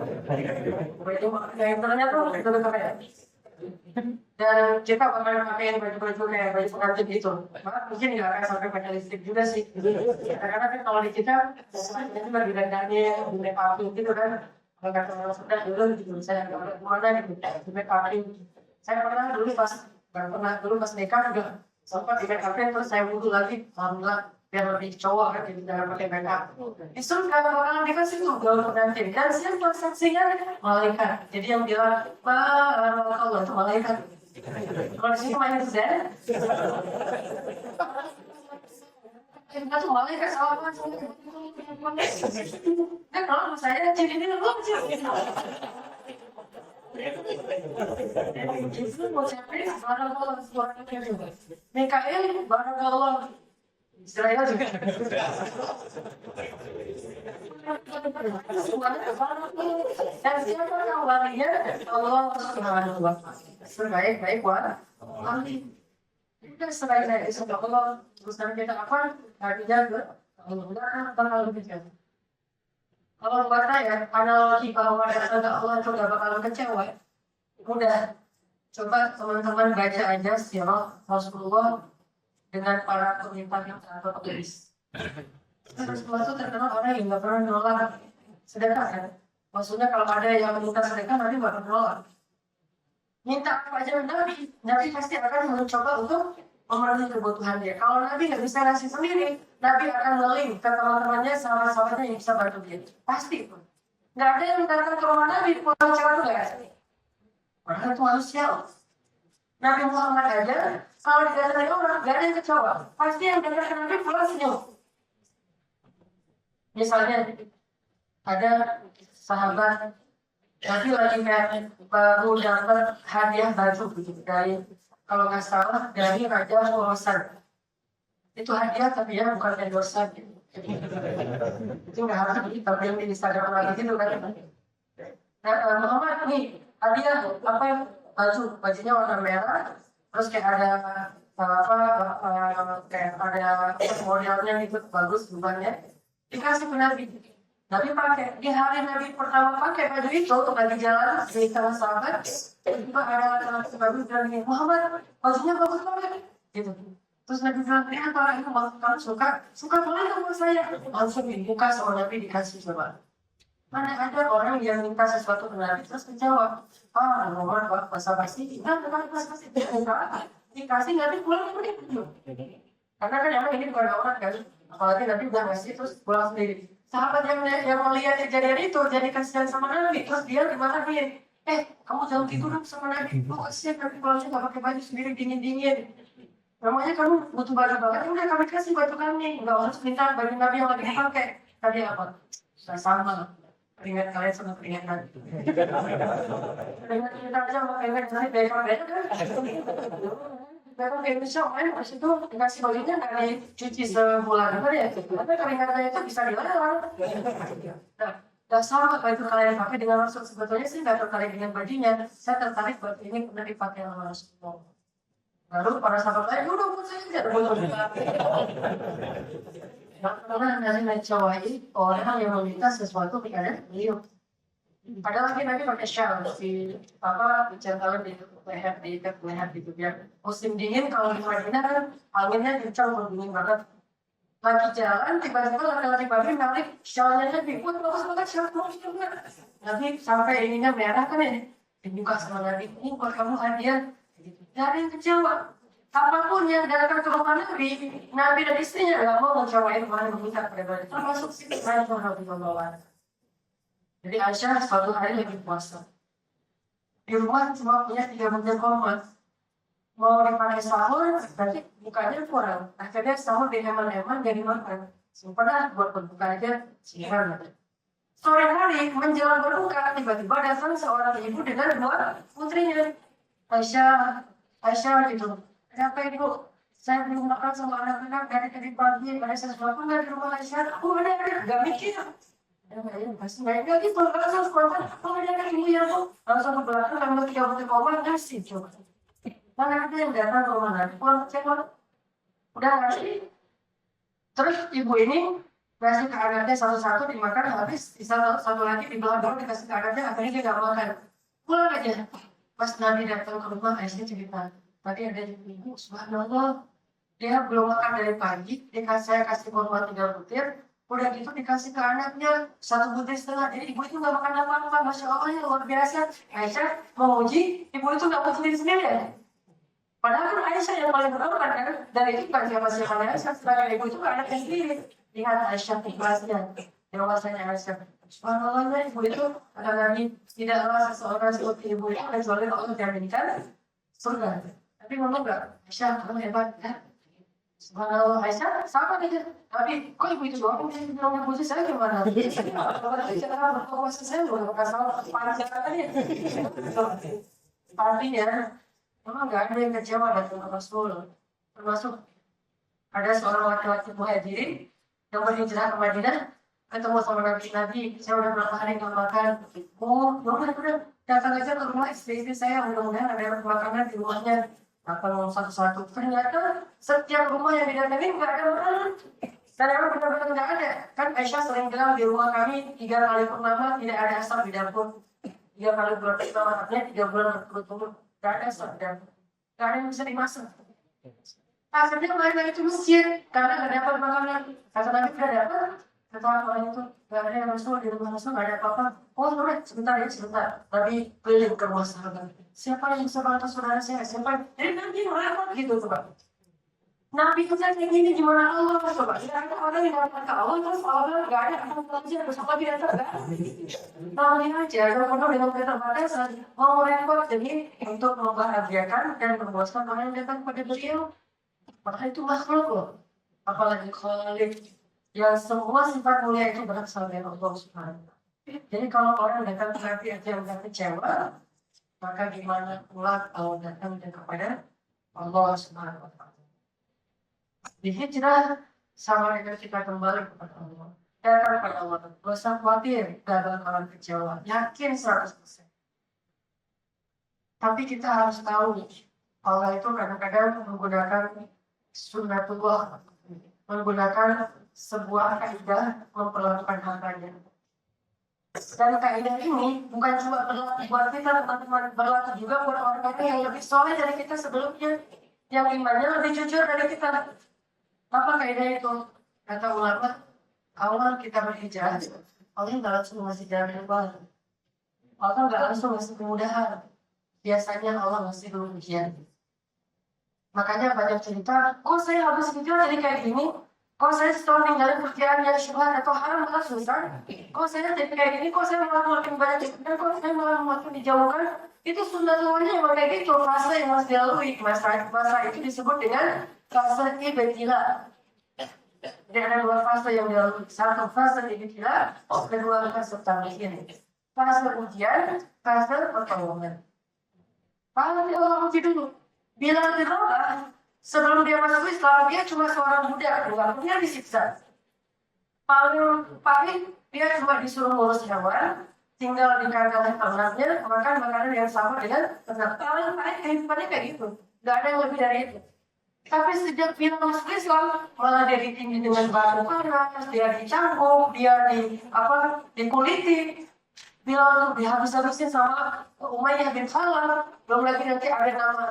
[SPEAKER 1] Yang ternyata lebih keren. Dan kita bakal pakaiin baju-baju kayak baju pengantin gitu. Mungkin nggak akan sampai pakai listrik juga sih. Karena kan kalau di kita biasanya juga didandannya, di make up gitu kan. Kalau kata orang sudah dulu gitu, saya nggak kemana gitu, di make up. Saya pernah dulu pas nikah juga sempat di make up terus saya wudhu lagi, alhamdulillah biar lebih cowok kan, jadi jangan pakai make up. Justru kalau orang dikasih tuh gaun pengantin dan siapa saksinya malaikat. Jadi yang bilang Allah itu malaikat. Kalau di sini main Zen, kita tuh malaikat sama kan kalau saya jadi ini loh justru mau siapa barakallah suaranya juga Mikael barakallah Israel juga dan siapa yang walinya Allah Subhanahu wa Ta'ala sebaik-baik wali. Kita sebaik-baik semoga Allah terus kita apa artinya alhamdulillah bakal lebih jauh. Kalau buat saya, analogi bahwa datang ke Allah itu gak bakalan kecewa. Udah, coba teman-teman baca aja sirah Rasulullah dengan para pemimpin atau petulis. Rasulullah itu terkenal orang yang gak pernah nolak sedekah kan. Maksudnya kalau ada yang minta sedekah, Nabi gak pernah nolak. Minta apa aja Nabi pasti akan mencoba untuk memenuhi kebutuhan dia. Kalau Nabi nggak bisa ngasih sendiri, Nabi akan ngeling ke teman-temannya, sahabat-sahabatnya yang bisa bantu dia. Pasti itu. Nggak ada yang datang ke rumah Nabi, pulang cewek itu nggak ada. Orang itu manusia. Nabi Muhammad aja, kalau didatangi orang, nggak ada yang kecewa. Pasti yang datang ke Nabi pulang senyum. Misalnya, ada sahabat Nabi lagi kayak baru dapat hadiah baju begitu dari, kalau nggak salah, dari Raja Khurasan. Itu hadiah tapi ya bukan endorse gitu. Itu nggak harus kita yang di Instagram lagi gitu kan. Nah, Muhammad nih hadiah apa yang bajunya warna merah, terus kayak ada kayak ada modelnya gitu bagus bukannya, dikasih ke Nabi. Nabi pakai di hari Nabi pertama pakai baju itu untuk lagi jalan di tengah sahabat, tiba ada Nabi bilang gini, Muhammad bajunya bagus banget gitu. Terus Nabi bilang, kalau itu kamu suka boleh dong buat saya. Langsung dibuka sama Nabi dikasih coba. Mana ada orang yang minta sesuatu ke Nabi terus menjawab, Muhammad bahasa basi, pasti dikasih Nabi pulang begitu. Karena kan emang ini bukan orang kan, apalagi Nabi udah ngasih terus pulang sendiri. Sahabat yang melihat kejadian itu jadi kasihan sama Nabi, terus dia gimana nih? Kamu jangan gitu dong sama Nabi. Lu kasihan Nabi pulangnya nggak pakai baju sendiri dingin. Namanya kamu butuh baju banget, udah kami kasih baju kami. Nggak harus minta baju Nabi yang lagi dipakai. Tadi apa? Sama. Keringat kalian sama keringat Nabi. Keringat kita aja sama keringat Nabi beda kan? Memang kayak bisa main pas itu dikasih bajunya nggak dicuci sebulan apa ya? Tapi keringatnya itu bisa dilarang. Nah, sama kalau itu kalian pakai dengan maksud sebetulnya sih nggak tertarik dengan bajunya. Saya tertarik buat ini pernah dipakai sama Rasulullah. Lalu para sahabat lain udah buat saya nggak boleh. Karena dari mencobai orang yang meminta sesuatu kepada beliau. Padahal Nabi pakai shawl di bicara di leher gitu ya. Musim dingin kalau di Madinah kan anginnya kencang dingin banget. Lagi jalan tiba-tiba laki-laki babi narik shawlnya Nabi, bagus banget shawl Nabi sampai ininya merah kan ya. Dibuka sama Nabi, ini buat kamu hadiah. Gak ada yang kecewa. Apapun yang datang ke rumah Nabi dan istrinya nggak mau mencobain mana meminta kepada termasuk si Aisyah radhiyallahu. Jadi Aisyah suatu hari lagi puasa. Di rumah cuma punya 3 butir kurma. Mau dipakai sahur, berarti bukanya kurang. Akhirnya sahur dihemat-hemat jadi makan. Padahal buat berbuka aja siang. Sore hari menjelang berbuka, tiba-tiba datang seorang ibu dengan 2 putrinya. Aisyah gitu. Kenapa ibu? Saya belum makan sama anak-anak dari tadi pagi. Ada sesuatu nggak di rumah Aisyah? Aku ada, nggak mikir. Pasti mereka gitu, langsung sekolah. Kalau ada ibu ya bu, langsung ke belakang, lalu 3 butir kurma ngasih coba. Mana ada yang datang ke rumah Nabi, pulang kecewa. Udah ngasih. Terus ibu ini ngasih ke anaknya satu-satu dimakan habis, satu lagi dibelah dulu dikasih ke anaknya, akhirnya dia nggak makan. Pulang aja. Pas Nabi datang ke rumah, Aisyah cerita. Tadi ada ibu, subhanallah, dia belum makan dari pagi, saya kasih kurma 3 butir, udah gitu dikasih ke anaknya 1,5 butir. Jadi ibu itu nggak makan apa-apa, masya Allah ya luar biasa. Aisyah menguji, ibu itu nggak mau sendiri ya. Padahal kan Aisyah yang paling berkorban kan, dan itu bukan siapa-siapa Aisyah, sebagai ibu itu anaknya sendiri. Lihat Aisyah ikhlasnya, dewasanya Aisyah. Subhanallah, ibu itu ada lagi tidaklah seseorang seperti ibu itu kecuali Allah menjaminkan surga. Tapi ngomong nggak, Aisyah kamu hebat ya. Subhanallah, Aisyah sama aja. Tapi kok ibu itu doang yang bilang ibu saya gimana? Kalau cara berpuasa saya udah bukan salah panjang tadi. Artinya memang nggak ada yang kecewa datang ke Rasul. Termasuk ada seorang laki-laki muhajirin yang berhijrah ke Madinah, ketemu sama Nabi, saya udah berapa hari nggak makan. Udah datang aja ke rumah istri saya, mudah-mudahan ada makanan di rumahnya. Apa mau satu-satu? Ternyata setiap rumah yang didatangi nggak ada makanan. Dan emang benar-benar nggak ada. Kan Aisyah sering bilang di rumah kami 3 kali purnama tidak ada asap di dapur. 3 kali bulan purnama artinya 3 bulan berturut-turut nggak ada asap di dapur. Nggak ada yang bisa dimasak. Akhirnya mereka itu mesir karena nggak dapat makanan. Kata Nabi tidak dapat. Kata orang itu nggak ada yang Rasul di rumah Rasul nggak ada apa-apa. Oh boleh sebentar ya sebentar. Nabi keliling ke rumah sahabat. Siapa yang bisa bantu saudara saya? Siapa? Jadi Nabi merepot gitu coba. Nabi itu kayak gini gimana Allah coba? Tidak ada orang yang datang ke Allah terus Allah nggak ada akan belajar bersama dia kan? Nabi aja kalau penuh dengan keterbatasan mau repot jadi untuk membahagiakan dan memuaskan orang yang datang pada beliau. Maka itu makhluk loh. Apalagi Khalik yang semua sifat mulia itu berasal dari Allah Subhanahu wa Ta'ala. Jadi kalau orang datang ke Nabi aja udah kecewa, maka gimana pula kalau datang kepada Allah Subhanahu wa Ta'ala. Di hijrah sama dengan kita kembali kepada Allah. Datang kepada Allah. Gak usah khawatir, gak bakalan kecewa. Yakin 100%. Tapi kita harus tahu Allah itu kadang-kadang menggunakan sunnatullah, menggunakan sebuah kaidah memperlakukan hambanya. Dan kaidah ini bukan cuma berlaku buat kita, teman-teman, berlaku juga buat orang-orang yang lebih soleh dari kita sebelumnya, yang imannya lebih jujur dari kita. Apa kaidah itu? Kata ulama, awal kita berhijrah, Allah nggak langsung ngasih jalan keluar. Allah nggak langsung ngasih kemudahan. Biasanya Allah ngasih dulu ujian. Makanya banyak cerita, kok saya habis hijrah jadi kayak gini? Kok saya setelah ninggalin kerjaan yang syubhat atau haram malah susah? Kok saya jadi kayak gini? Kok saya malah makin banyak cerita? Kok saya malah makin dijauhkan? Itu sunnatullah emang kayak gitu, fase yang harus dilalui. Masa itu disebut dengan fase ibtilah. Jadi ada 2 fase yang dilalui. Satu fase ibtilah, kedua fase tamkin. Fase ujian, fase pertolongan. Pahami Allah uji dulu. Bila dirubah, sebelum dia masuk Islam, dia cuma seorang budak, bukannya disiksa. Paling dia cuma disuruh ngurus hewan, tinggal di kandang ternaknya, makan makanan yang sama dengan ternak. Paling kehidupannya kayak gitu, nggak ada yang lebih dari itu. Tapi sejak dia masuk Islam, malah dia ditinggi dengan batu panas, dia dicambuk, dia dikuliti. Bila dihabis-habisin sama Umayyah bin Khalaf, belum lagi nanti ada nama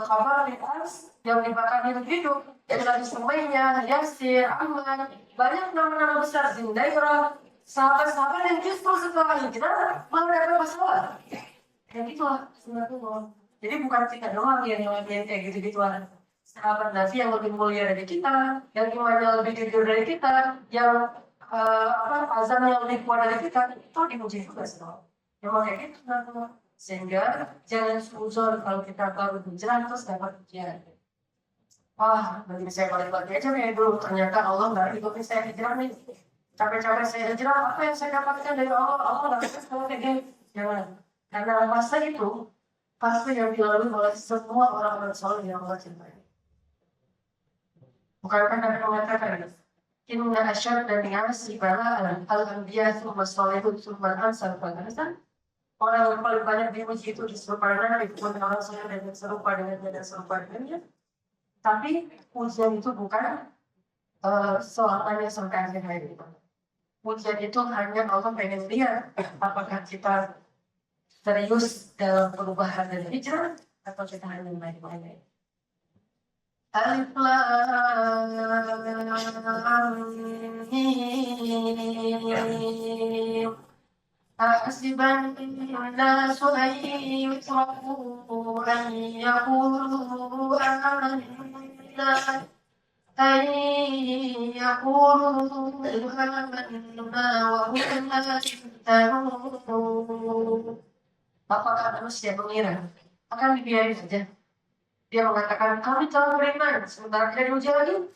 [SPEAKER 1] kabar di as yang dibakar hidup-hidup, yang lagi Sumayyah, Yasir, Ammar, banyak nama-nama besar, Zindairah, sahabat-sahabat yang justru setelah hijrah malah dapat masalah. Kayak gitulah sebenarnya. Jadi bukan kita doang yang ngelakuin kayak gitu-gituan. Sahabat Nabi yang lebih mulia dari kita, yang imannya lebih jujur dari kita, yang azan yang lebih kuat dari kita, itu dipuji juga semua. Memang kayak gitu sebenarnya. Sehingga jangan suzon kalau kita baru hijrah terus dapat ujian. Wah, nanti saya balik lagi aja nih dulu. Ternyata Allah nggak ikutin saya hijrah nih. Capek-capek saya hijrah, apa yang saya dapatkan dari Allah? Allah nggak bisa kalau kayak gini. Jangan. Karena masa itu pasti yang dilalui oleh semua orang-orang soleh yang Allah cintai. Bukankah Nabi mengatakan, Inna asyad dan ni'asi bala'an al-anbiya thumma salihun thumma al-ansar fal-ansar. Orang yang paling banyak diuji itu disuruh para nabi, kemudian orang soleh dan yang serupa dengannya dan serupa dengannya. Tapi ujian itu bukan selamanya sampai akhir hayat kita. Ujian itu hanya Allah pengen lihat apakah kita serius dalam perubahan dan hijrah atau kita hanya main-main. Alif Lam Mim. أحسب الناس أن يتركوا أن يقولوا آمنا وهم لا يفتنون. Apakah manusia mengira akan dibiarkan saja? Dia mengatakan kami telah beriman, sementara kita diuji lagi.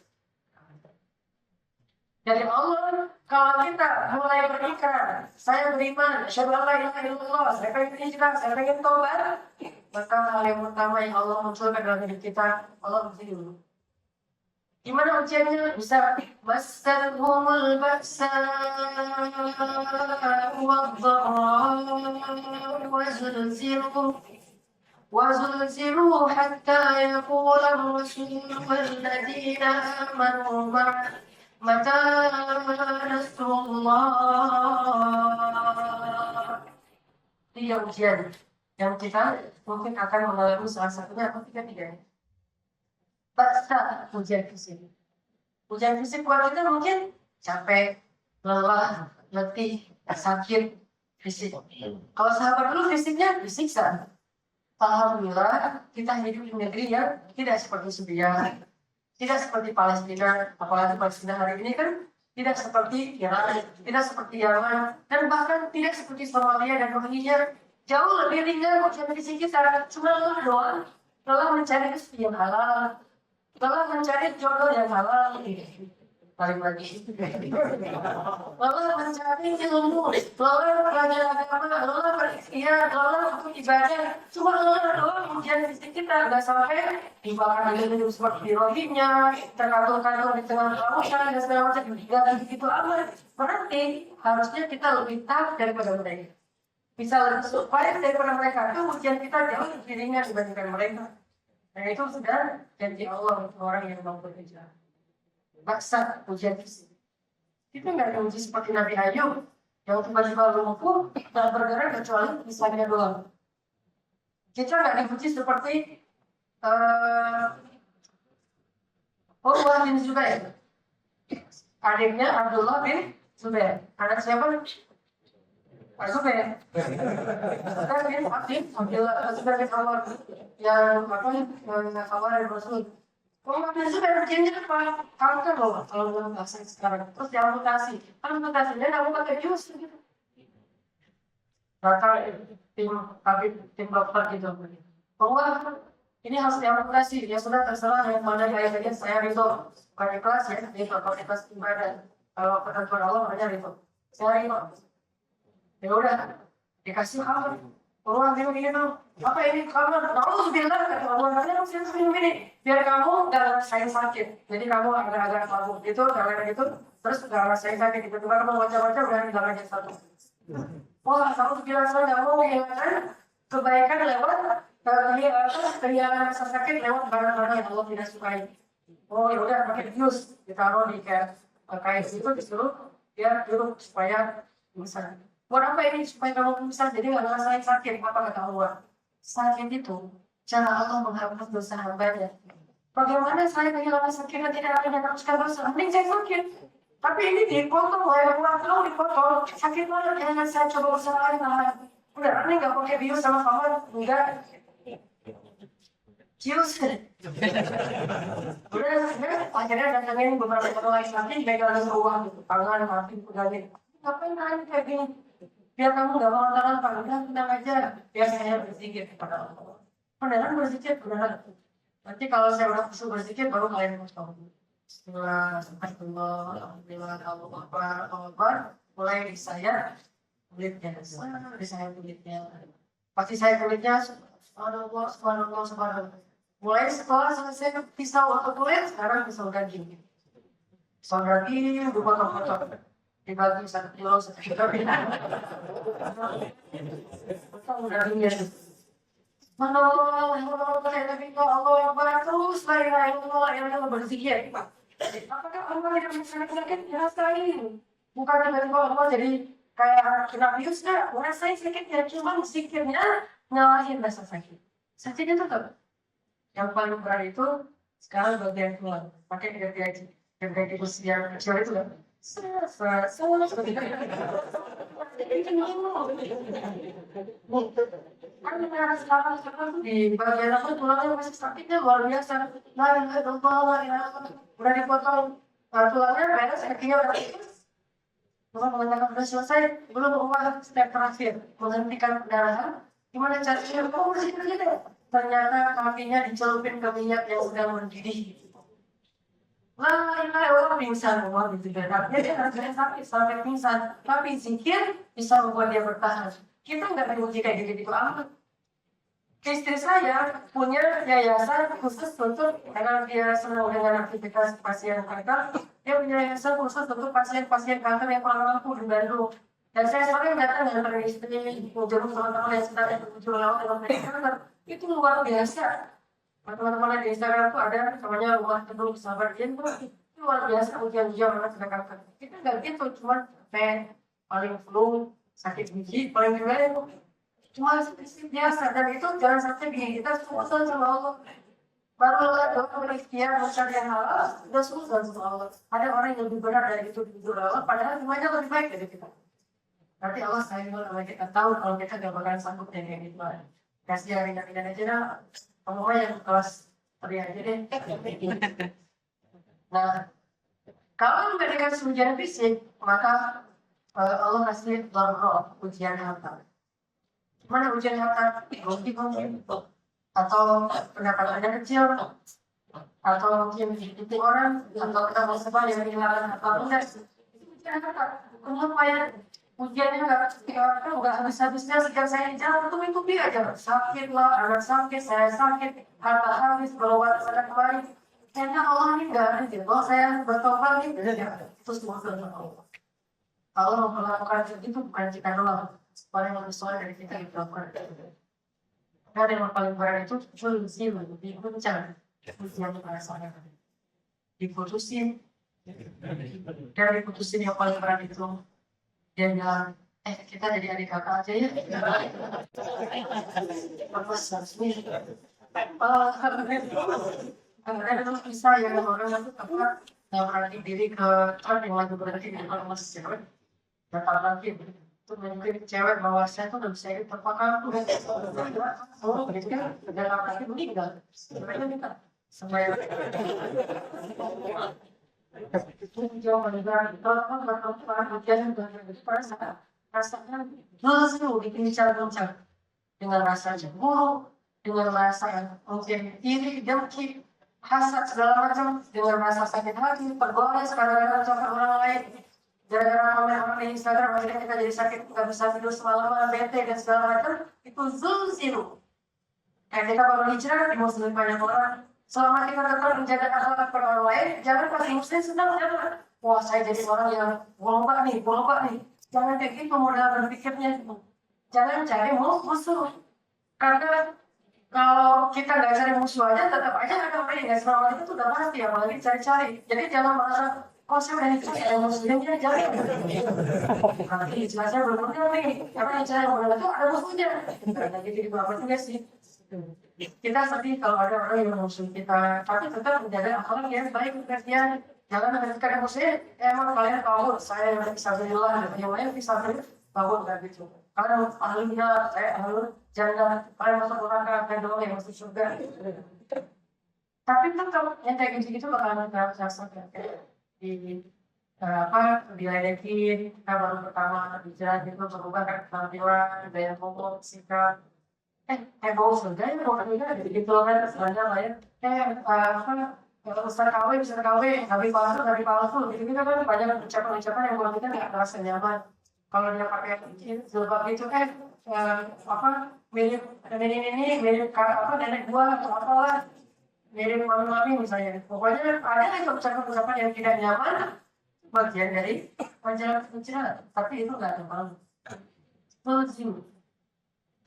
[SPEAKER 1] Dari Allah, kalau kita mulai berikrar, saya beriman, asyhadu an la ilaha illallah, saya pengen hijrah, saya pengen tobat, maka hal yang pertama yang Allah munculkan dalam hidup kita, Allah uji dulu. Gimana ujiannya? Bisa masarhumul ba'sa وزلزلوا حتى يقول الرسول والذين آمنوا معه Mata Rasulullah. Tiga ujian yang kita mungkin akan mengalami salah satunya atau tiga-tiganya. Paksa ujian fisik. Ujian fisik buat kita mungkin capek, lelah, letih, sakit, fisik. Kalau sahabat dulu fisiknya disiksa. Alhamdulillah kita hidup di negeri yang tidak seperti Syria, tidak seperti Palestina, apalagi Palestina hari ini kan tidak seperti Iran, tidak seperti Yaman, dan bahkan tidak seperti Somalia dan Rohingya. Jauh lebih ringan ujian fisik kita. Cuma Allah doang, Allah mencari rezeki yang halal, Allah mencari jodoh yang halal. Paling lagi Allah mencari ilmu, Allah belajar agama, Allah berikhtiar, Allah untuk ibadah. Cuma Allah doang ujian fisik kita. Gak sampai dibakar hidup seperti Rohingya, terkatung-katung di tengah lautan dan segala macam. Gak begitu amat. Berarti harusnya kita lebih taat daripada mereka. Bisa lebih supaya daripada mereka. Itu ujian kita jauh lebih ringan dibandingkan mereka. Dan itu sudah janji Allah untuk orang yang mau berhijrah. Baksa ujian fisik. Itu nggak diuji seperti Nabi Ayub yang tiba-tiba lumpuh dan bergerak kecuali lisannya doang. Kita nggak diuji seperti Urwah bin Zubair, adiknya Abdullah bin Zubair. Anak siapa? Pak Zubair. Zubair bin Abdullah bin Umar yang khawar dari Rasul. Kalau biasa kayak berjanji apa? Kamu kan loh, kalau dalam bahasa sekarang terus diamputasi, dia nggak mau pakai bius gitu. Maka tim dokter gitu, bahwa ini harus diamputasi. Ya sudah terserah yang mana ayatnya saya itu bukan ikhlas ya, itu kalau ikhlas ibadah. Kalau ketentuan Allah hanya itu. Saya itu, ya udah dikasih apa? Orang gitu, apa ini kamu? Kamu bilang kata Allah, katanya harus ini. Biar kamu gak ngerasain sakit. Jadi kamu agak-agak mabuk gitu, gara-gara gitu, terus gak ngerasain sakit. Tiba-tiba kamu baca-baca udah hilang aja satu. Wah, kamu bilang saya gak mau menghilangkan kebaikan lewat kehilangan rasa sakit lewat barang-barang yang Allah tidak sukai. Oh ya udah pakai bius, ditaruh di kayak itu disuruh dia duduk supaya bisa. Buat apa ini supaya kamu bisa jadi gak ngerasain sakit? Apa kata Allah? Sakit itu cara Allah menghapus dosa hambanya. Bagaimana saya kehilangan sakit dan tidak akan meneruskan dosa? Mending saya sakit. Tapi ini dipotong oleh Allah, kalau dipotong sakit banget. Jangan saya coba usaha lain. Udah, ini nggak pakai bius sama kawan, enggak. Cius. Udah, akhirnya datangin beberapa orang lagi pegang uang gitu, tangan, kaki, pedangin. Ngapain kalian kayak gini? Biar kamu gak mau tangan panggilan, tenang aja. Biar saya berzikir kepada Allah. Beneran berzikir, beneran. Nanti kalau saya udah usul berzikir, baru kalian harus tahu. Alhamdulillah, mulai di saya kulitnya. Di saya kulitnya. Pasti saya kulitnya, subhanallah. Mulai setelah selesai pisau atau kulit, sekarang pisau daging. Pisau daging, dipotong-potong. Dibagi 1 kilo, 1 kilo. Potong dagingnya. Allah yang terus yang berzikir. Apakah Allah tidak menyelesaikan rasain? Bukan tiba-tiba Allah jadi kayak kena virus nggak? Rasain sakitnya, cuma zikirnya ngalahin rasa sakit. Sakitnya tetap. Yang paling berat itu sekarang bagian tulang. Pakai gergaji kursi yang kecil itu kan. Kan sekarang di bagian apa tulangnya masih sakitnya luar biasa. Udah dipotong tulangnya beres, kakinya udah tipis. Mengatakan udah selesai, belum ubah step terakhir menghentikan pendarahan. Gimana caranya? Kok masih begini? Ternyata kakinya dicelupin ke minyak yang sudah mendidih. Orang pingsan semua gitu kan. Dia harus sakit sampai pingsan. Tapi zikir bisa membuat dia bertahan. Kita nggak diuji kayak gitu amat. Istri saya punya yayasan khusus untuk karena dia senang dengan aktivitas pasien kanker. Dia punya yayasan khusus untuk pasien-pasien kanker yang kurang mampu di Bandung. Dan saya sering datang dengan istri, menjemput teman-teman yang sedang berjuang dengan kanker. Itu luar biasa. Teman-teman di Instagram tuh ada namanya rumah teduh sahabat jin tuh luar biasa ujian-ujian orang sedangkan kita nggak gitu, cuma paling flu, sakit gigi, paling gimana itu cuma sedikit biasa, dan itu jangan sampai gigi kita susah sama Allah. Baru Allah berikhtiar mencari yang halal, udah susah sama Allah. Ada orang yang lebih benar dari itu di Allah, padahal semuanya lebih baik dari kita. Berarti Allah sayang banget sama kita, tahu kalau kita gak bakalan sanggup yang kayak gitu. Kasih yang ringan-ringan aja dah, pokoknya yang kelas 3 aja deh. Nah, kalau nggak dikasih ujian fisik, maka Allah kasih darah, ujian harta. Mana ujian harta? Gonti-gonti. Atau pendapatannya kecil, atau mungkin itu orang, atau kita mau sebar yang kehilangan harta benda. Itu ujian harta. Kenapa ya? Ujiannya nggak habis-habisnya sejak saya jalan tuh aja. Sakit lah, anak sakit, saya sakit, harta habis, berobat sana kemari. Kayaknya Allah ini nggak ada gitu. Kalau saya bertobat nih, itu semua kehendak Allah. Allah memperlakukan itu bukan kita doang, paling sesuai dari kita yang melakukan itu. Nah, yang paling berat itu zulzil, diguncang, ujian perasaannya. Diputusin, dari putusin yang paling berat itu, dia bilang, kita jadi adik kakak aja ya. Bagus, harusnya. Ada bisa ya orang itu apa yang berani diri ke orang yang lagi berhenti di depan masjid cewek datang lagi itu mungkin cewek bahwa saya tuh udah bisa ikut terpakai oh begitu kan udah lagi meninggal mereka minta sampai itu jauh meninggal itu kan berapa hujan dan perasaan rasanya langsung dibincang-bincang dengan rasa cemburu dengan rasa yang mungkin iri dengki hasad segala macam dengan rasa sakit hati, pergores kadang-kadang sama orang lain, gara-gara komen-komen di Instagram akhirnya kita jadi sakit, nggak bisa tidur semalaman, bete dan segala macam, itu zulzilu. Kayak kita baru hijrah di muslim banyak orang, selama kita tetap menjaga akhlak orang lain, jangan pas muslim sedang jangan, wah saya jadi orang yang bolong nih, jangan kayak gitu modal berpikirnya, jangan cari musuh, karena kalau kita nggak cari musuh aja, tetap aja ada orang yang nggak selamat itu udah pasti, apalagi cari-cari. Jadi jangan merasa, kok saya udah nikah ya musuhnya jangan. Nanti jelasnya belum benar nih, karena yang cari orang itu ada musuhnya. Nah, jadi beberapa juga sih. Kita sedih kalau ada orang yang musuh kita, tapi tetap menjaga akhlak yang baik kasihan. Jangan mendekat musuhnya, emang kalian tahu saya yang bisa berilah, yang lain bisa beri, tahu nggak gitu. Kalau ahlinya, jangan kalian masuk neraka dan doang yang masuk surga. Tapi tetap yang kayak gitu bakalan terasa kayak di diledekin, kita baru pertama bicara gitu berubah kan penampilan, gaya ngomong, sikap. Bau surga ya bau surga gitu kan sebenarnya lah ya. Ustaz KW, habis palsu, gitu kan banyak ucapan-ucapan yang buat kita nggak merasa nyaman. Kalau dia pakai jilbab itu mirip nenek gua atau apalah mirip mami misalnya. Pokoknya ada ucapan-ucapan yang tidak nyaman bagian dari wajar kecil, tapi itu nggak ada Zulzil.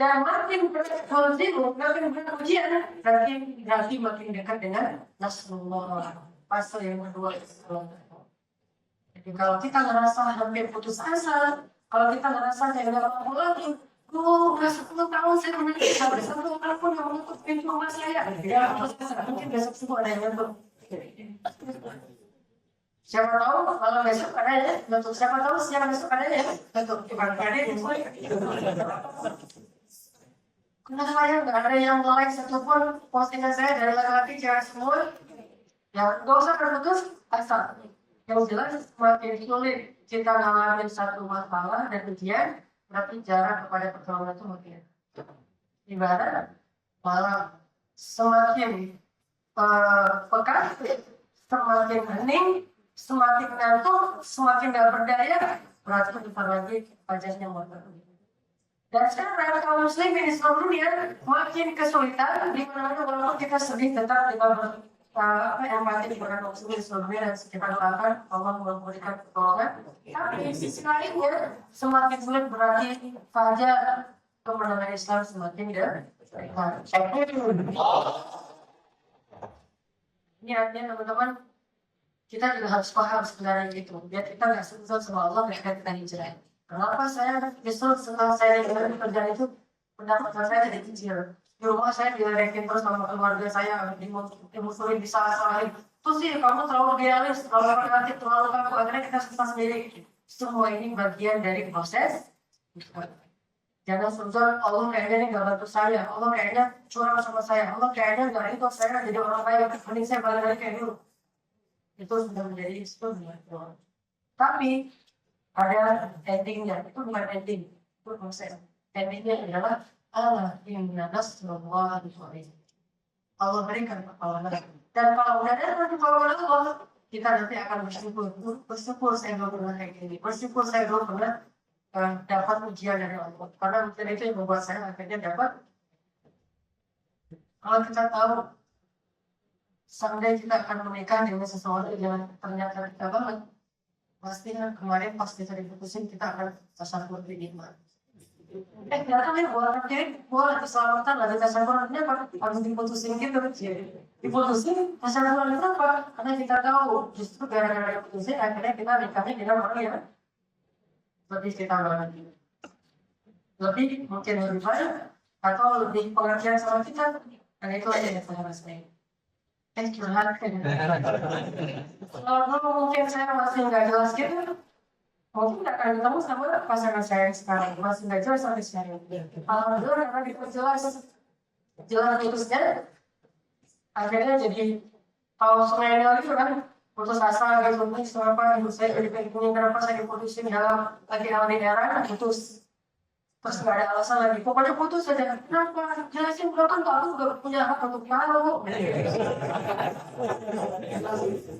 [SPEAKER 1] Dan makin berzul, makin berujian, berarti makin dekat dengan Nasrullah. Pasal yang kedua. Jadi kalau kita ngerasa hampir putus asa, kalau kita ngerasa kayak nggak mau lagi, udah 10 tahun saya menikah sampai 10 tahun yang menutup pintu rumah saya. Ya, mungkin besok semua ada yang nyentuh. Siapa tahu kalau besok ada ya, bentuk siapa tahu siapa besok ada ya, bentuk gimana ada yang kenapa ya nggak ada yang like satupun postingan saya dari laki-laki cewek semua? Ya nggak usah terputus asa. Yang jelas semakin sulit kita ngalamin satu masalah dan ujian, berarti jarak kepada pertolongan itu makin ibarat malah semakin pekat, semakin hening, semakin ngantuk, semakin gak berdaya, berarti bentar lagi wajahnya motor. Dan sekarang kaum muslim di seluruh dunia makin kesulitan, di mana-mana walaupun kita sedih tetap kita empati kepada kaum muslim di seluruh dunia dan kita doakan Allah memberikan pertolongan. Tapi di sisi lainnya semakin sulit berarti fajar kemenangan Islam semakin dekat. Ini artinya teman-teman kita juga harus paham sebenarnya gitu. Biar kita nggak sungguh sama Allah ketika kita hijrah. Kenapa saya justru setelah saya hijrah di kerjaan itu pendapatan saya jadi kecil. Di rumah saya diledekin terus sama keluarga saya, dimusuhin, disalah-salahin. Terus sih kamu terlalu idealis, terlalu kreatif, terlalu kaku. Akhirnya kita susah sendiri. Semua ini bagian dari proses. Jangan suzon, Allah kayaknya ini gak bantu saya, Allah kayaknya curang sama saya, Allah kayaknya gak itu saya jadi orang kaya, mending saya balik lagi kayak dulu. Itu sudah menjadi itu. Tapi ada endingnya, itu bukan ending, itu proses. Endingnya adalah Allah yang menadas semua itu. Allah berikan pertolongan. Dan kalau udah ada pertolongan Allah, kita nanti akan bersyukur saya belum pernah kayak gini, bersyukur saya belum pernah dapat ujian dari Allah. Karena mungkin itu yang membuat saya akhirnya dapat. Kalau kita tahu someday kita akan menikah dengan seseorang yang ternyata kita banget, pasti kemarin pas kita diputusin kita akan tasawur lebih nikmat. Ternyata nih buat keselamatan ada tasawurnya apa? Harus diputusin gitu. Diputusin tasawur itu apa? Karena kita tahu justru gara-gara diputusin akhirnya kita nikahnya dengan orang yang lebih kita banget, lebih mungkin lebih baik atau lebih pengertian sama kita, dan itu aja yang saya rasain. Curhat kalau mungkin saya masih nggak jelas gitu, mungkin nggak akan ketemu sama pasangan saya sekarang, masih nggak jelas sampai sekarang. Alhamdulillah karena diperjelas putusnya, akhirnya jadi tahu semuanya lagi kan. Putus asa gitu, kenapa ibu saya ini kenapa saya diputusin dalam lagi LDR putus, terus nggak ada alasan lagi, pokoknya putus saja. Kenapa? Jelasin kan aku nggak punya hak untuk tahu.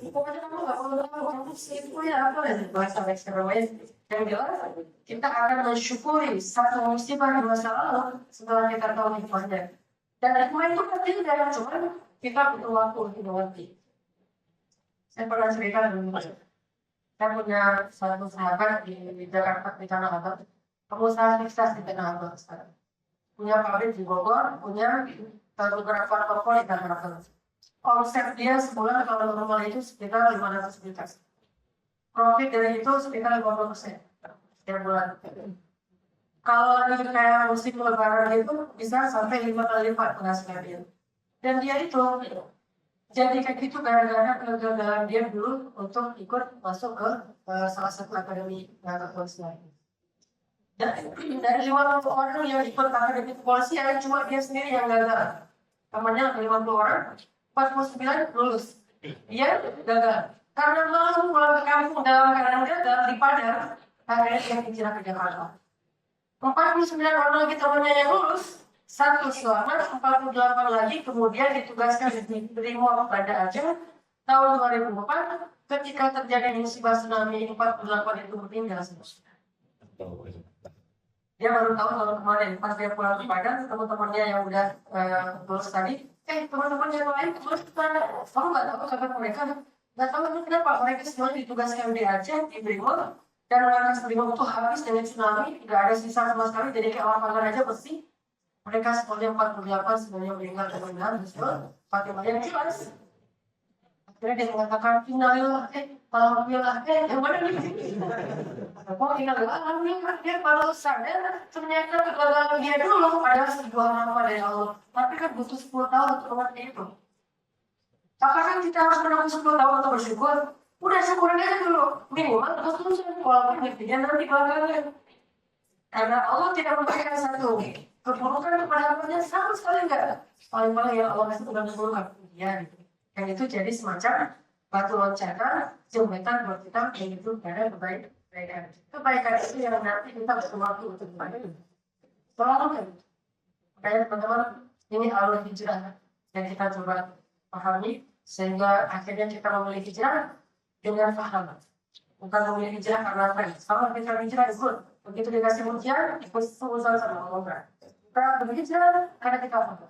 [SPEAKER 1] Pokoknya kamu nggak perlu tahu, kamu itu ya apa ya bahasa ekstremis. Yang jelas kita akan mensyukuri satu musibah di masa lalu setelah kita tahu hikmahnya. Dan hikmah itu tidak cuma kita butuh waktu untuk mengerti. Saya pernah cerita dulu, saya punya satu sahabat di Jakarta, di Tanah Abang, pengusaha sukses di Tanah Abang sekarang. Punya pabrik di Bogor, punya beberapa toko di Tanah Abang. Omset dia sebulan kalau normal itu sekitar 500 juta. Profit dari itu sekitar 50% setiap bulan. Kalau lagi kayak musim lebaran itu bisa sampai 5 kali lipat penghasilan dia. Dan dia itu jadi kayak gitu gara-gara kegagalan dia dulu untuk ikut masuk ke salah satu akademi kepolisian. Dan dari 50 orang yang ikut akademi kepolisian, cuma dia sendiri yang gagal. Temannya 50 orang, 49 lulus. Dia gagal. Karena malu pulang ke kampung dalam keadaan gagal di Padang, akhirnya dia hijrah ke Jakarta. 49 orang lagi temannya yang lulus, satu selamat, 48 lagi kemudian ditugaskan di Brimob Banda Aceh tahun 2004 ketika terjadi musibah tsunami 48 itu meninggal. Dia baru tahu tahun kemarin pas dia pulang ke Padang, teman-temannya yang udah lulus tadi, teman-teman yang lain terus kamu nggak tahu kabar mereka, nggak tahu kenapa mereka semua ditugaskan di Aceh di Brimob dan markas Brimob itu habis dengan tsunami, nggak ada sisa sama sekali, jadi kayak lapangan aja bersih. Mereka semuanya 48 semuanya meninggal kemudian betul pakai yang jelas. Akhirnya dia mengatakan innalillah alhamdulillah yang mana nih? Kok innalillah alhamdulillah dia kalau sadar ternyata kegagalan dia dulu adalah sebuah rahmat dari Allah. Tapi kan butuh 10 tahun untuk mengerti itu. Apakah kita harus menunggu 10 tahun untuk bersyukur? Udah syukurin aja dulu. Minimal terus walaupun ngertinya nanti kegagalan. Karena Allah tidak memberikan satu keburukan kepada hambanya sama sekali enggak. Paling-paling yang Allah kasih udah keburukan. Ya, gitu. Dan itu jadi semacam batu loncatan, jembatan buat kita menuju pada kebaikan. Kebaikan itu yang nanti kita butuh waktu untuk kembali. Selalu kan. Makanya teman-teman, ini alur hijrah yang kita coba pahami sehingga akhirnya kita memilih hijrah dengan paham. Bukan memilih hijrah karena tren. Kalau kita hijrah itu begitu dikasih ujian, ikut usaha sama Allah. Kita berhijrah karena kita apa?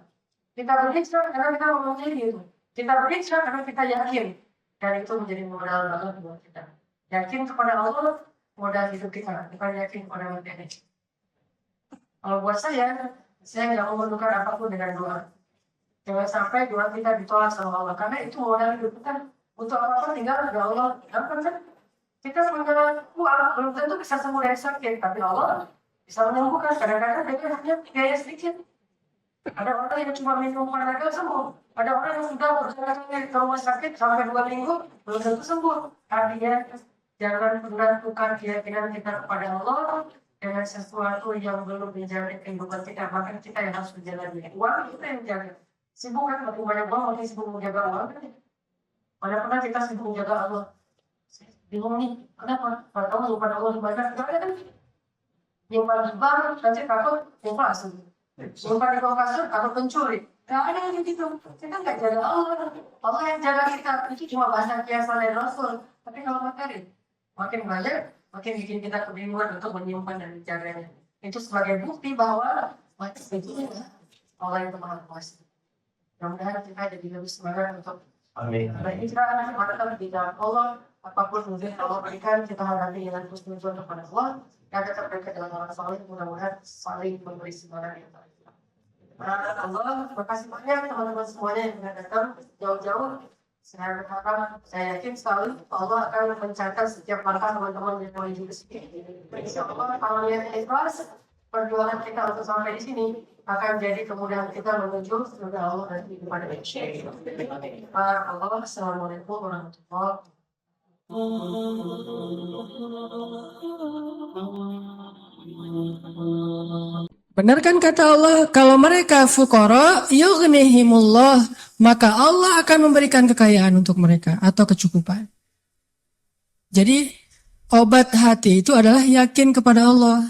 [SPEAKER 1] Kita berhijrah karena kita memilih itu. Kita berhijrah karena kita yakin. Dan itu menjadi modal banget buat kita. Yakin kepada Allah, modal hidup kita. Bukan yakin kepada materi. Kalau buat saya nggak mau menukar apapun dengan doa. Jangan sampai doa kita ditolak sama Allah. Karena itu modal hidup kita. Untuk apa-apa tinggal ya Allah. Apa kan? Kita punya uang belum tentu bisa sembuh dari sakit, tapi Allah bisa menyembuhkan. Kadang-kadang dia hanya biaya sedikit. Ada orang yang cuma minum panadol sembuh. Ada orang yang sudah berjalan-jalan ke rumah sakit sampai 2 minggu belum tentu sembuh. Artinya jangan menentukan keyakinan kita kepada Allah dengan sesuatu yang belum menjadi kehidupan kita. Bahkan kita yang harus menjalani uang kita yang menjaga. Sibuk kan, makin banyak uang makin sibuk menjaga uang. Mana pernah kita sibuk menjaga Allah? Bingung nih, kenapa? Kalau kamu lupa Allah ibadah, gak ada kan? Nyimpan di bank, nanti takut inflasi. Nyimpan di kasur, takut pencuri. Gak ada yang gitu. Kita gak jaga Allah. Allah yang jaga kita. Itu cuma bahasa kiasan dari Rasul. Tapi kalau materi, makin banyak, makin bikin kita kebingungan untuk menyimpan dan menjaganya. Itu sebagai bukti bahwa masih begini Allah yang Maha Kuasa. Mudah-mudahan kita jadi lebih semangat untuk berhijrah, mantap di jalan Allah. Apapun mungkin Allah berikan, kita hadapi dengan husnuzon kepada Allah. Dan tetap dekat dengan orang saleh, mudah-mudahan saling memberi semangat yang baik. Allah, terima kasih banyak teman-teman semuanya yang sudah datang jauh-jauh. Saya berharap, saya yakin sekali Allah akan mencatat setiap langkah teman-teman yang menuju ke sini. Insya Allah, kalau lihat ikhlas, perjuangan kita untuk sampai di sini akan jadi kemudahan kita menuju surga Allah dan kepada manusia. Allah, assalamualaikum warahmatullahi wabarakatuh.
[SPEAKER 2] Benar kan kata Allah, kalau mereka fuqara yughnihimullah, maka Allah akan memberikan kekayaan untuk mereka atau kecukupan. Jadi obat hati itu adalah yakin kepada Allah.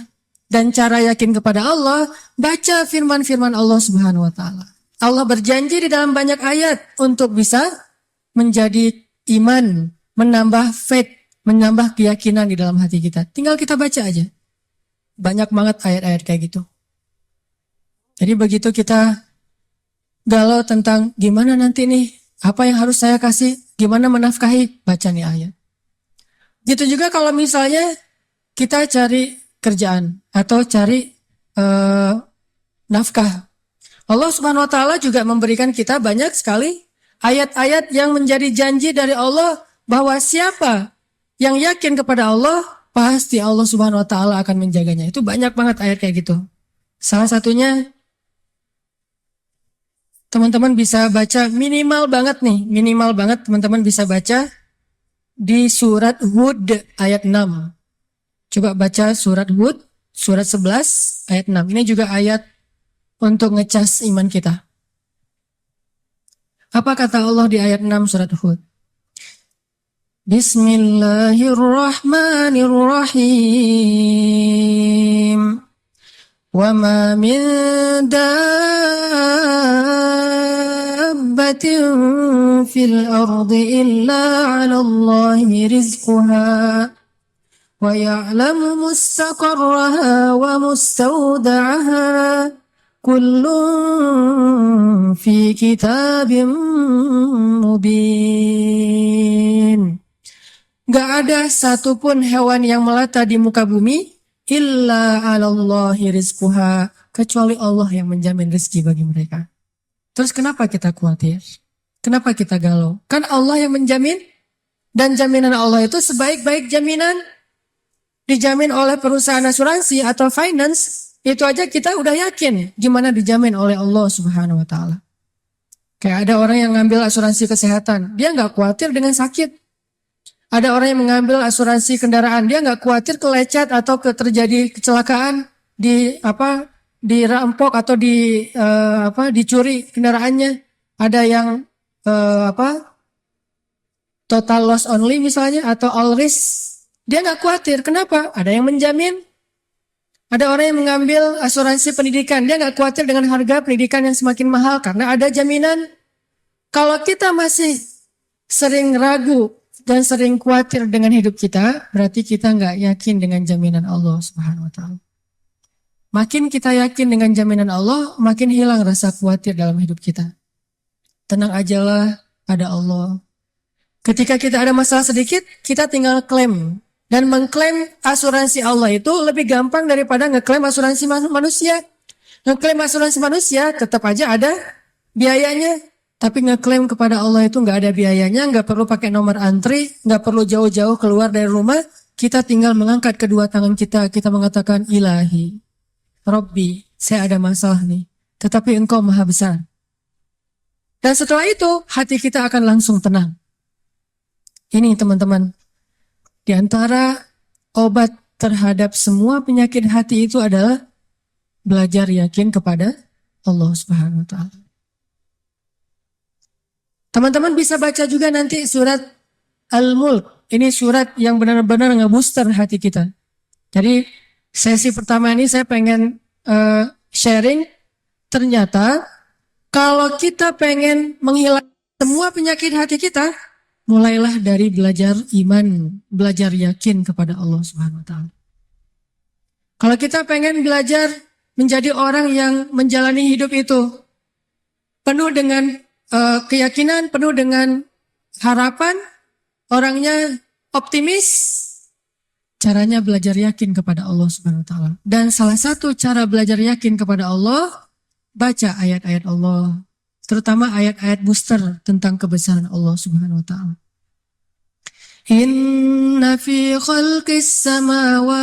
[SPEAKER 2] Dan cara yakin kepada Allah, baca firman-firman Allah Subhanahu wa taala. Allah berjanji di dalam banyak ayat untuk bisa menjadi iman, menambah faith, menambah keyakinan di dalam hati kita. Tinggal kita baca aja. Banyak banget ayat-ayat kayak gitu. Jadi begitu kita galau tentang gimana nanti nih, apa yang harus saya kasih, gimana menafkahi, baca nih ayat. Gitu juga kalau misalnya kita cari kerjaan atau cari nafkah. Allah Subhanahu wa taala juga memberikan kita banyak sekali ayat-ayat yang menjadi janji dari Allah bahwa siapa yang yakin kepada Allah, pasti Allah Subhanahu wa taala akan menjaganya. Itu banyak banget ayat kayak gitu. Salah satunya teman-teman bisa baca minimal banget teman-teman bisa baca di surat Hud ayat 6. Coba baca surat Hud, surat 11 ayat 6. Ini juga ayat untuk ngecas iman kita. Apa kata Allah di ayat 6 surat Hud? Bismillahirrahmanirrahim. Wa ma min dabbatin fil ardi illa 'ala Allahi rizquha wa ya'lamu mustaqarraha wa mustawda'aha kullun fi kitabim mubin. Gak ada satupun hewan yang melata di muka bumi illa 'alallahi rizquha, kecuali Allah yang menjamin rezeki bagi mereka. Terus kenapa kita khawatir? Kenapa kita galau? Kan Allah yang menjamin, dan jaminan Allah itu sebaik-baik jaminan dijamin oleh perusahaan asuransi atau finance. Itu aja kita udah yakin gimana dijamin oleh Allah Subhanahu wa taala. Kayak ada orang yang ngambil asuransi kesehatan, dia nggak khawatir dengan sakit. Ada orang yang mengambil asuransi kendaraan, dia nggak khawatir kelecet atau terjadi kecelakaan, dirampok atau dicuri kendaraannya. Ada yang total loss only misalnya atau all risk, dia nggak khawatir. Kenapa? Ada yang menjamin. Ada orang yang mengambil asuransi pendidikan, dia nggak khawatir dengan harga pendidikan yang semakin mahal karena ada jaminan. Kalau kita masih sering ragu dan sering khawatir dengan hidup kita, berarti kita nggak yakin dengan jaminan Allah Subhanahu wa taala. Makin kita yakin dengan jaminan Allah, makin hilang rasa khawatir dalam hidup kita. Tenang ajalah, ada Allah. Ketika kita ada masalah sedikit, kita tinggal klaim. Dan mengklaim asuransi Allah itu lebih gampang daripada ngeklaim asuransi manusia. Ngeklaim asuransi manusia tetap aja ada biayanya. Tapi ngeklaim kepada Allah itu nggak ada biayanya, nggak perlu pakai nomor antri, nggak perlu jauh-jauh keluar dari rumah. Kita tinggal mengangkat kedua tangan kita mengatakan Ilahi, Robbi, saya ada masalah nih. Tetapi Engkau Maha Besar. Dan setelah itu hati kita akan langsung tenang. Ini teman-teman, di antara obat terhadap semua penyakit hati itu adalah belajar yakin kepada Allah Subhanahu wa Ta'ala. Teman-teman bisa baca juga nanti surat Al-Mulk. Ini surat yang benar-benar nge-booster hati kita. Jadi sesi pertama ini saya pengen sharing. Ternyata kalau kita pengen menghilangkan semua penyakit hati kita, mulailah dari belajar iman, belajar yakin kepada Allah Subhanahu wa Ta'ala. Kalau kita pengen belajar menjadi orang yang menjalani hidup itu penuh dengan keyakinan, penuh dengan harapan, orangnya optimis, caranya belajar yakin kepada Allah Subhanahu wa Ta'ala. Dan salah satu cara belajar yakin kepada Allah, baca ayat-ayat Allah, terutama ayat-ayat booster tentang kebesaran Allah Subhanahu wa Ta'ala. Inna fi khalqis samawat,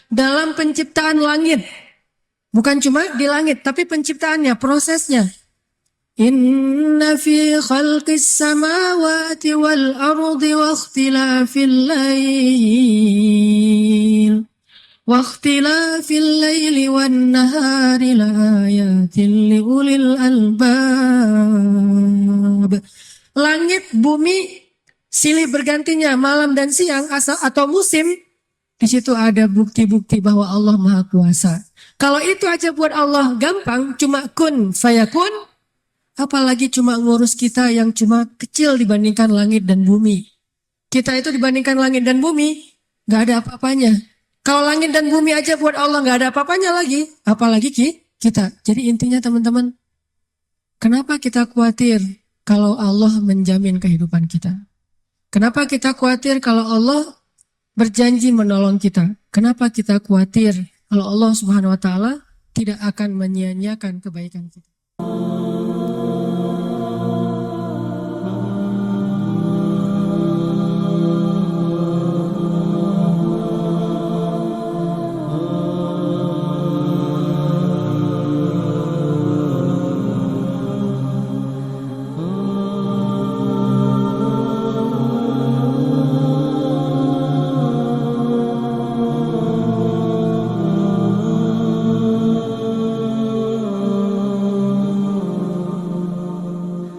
[SPEAKER 2] dalam penciptaan langit, bukan cuma di langit, tapi penciptaannya, prosesnya. Inna fi khalqis samawati wal ardi wa ikhtilafil lail wan nahari laayatin liulil albab. Langit, bumi, silih bergantinya malam dan siang atau musim, di situ ada bukti-bukti bahwa Allah Maha Kuasa. Kalau itu aja buat Allah gampang, cuma kun fayakun, apalagi cuma ngurus kita yang cuma kecil dibandingkan langit dan bumi. Kita itu dibandingkan langit dan bumi, gak ada apa-apanya. Kalau langit dan bumi aja buat Allah gak ada apa-apanya lagi, apalagi kita. Jadi intinya teman-teman, kenapa kita khawatir kalau Allah menjamin kehidupan kita? Kenapa kita khawatir kalau Allah berjanji menolong kita? Kenapa kita khawatir kalau Allah Subhanahu wa Ta'ala tidak akan menyia-nyiakan kebaikan kita?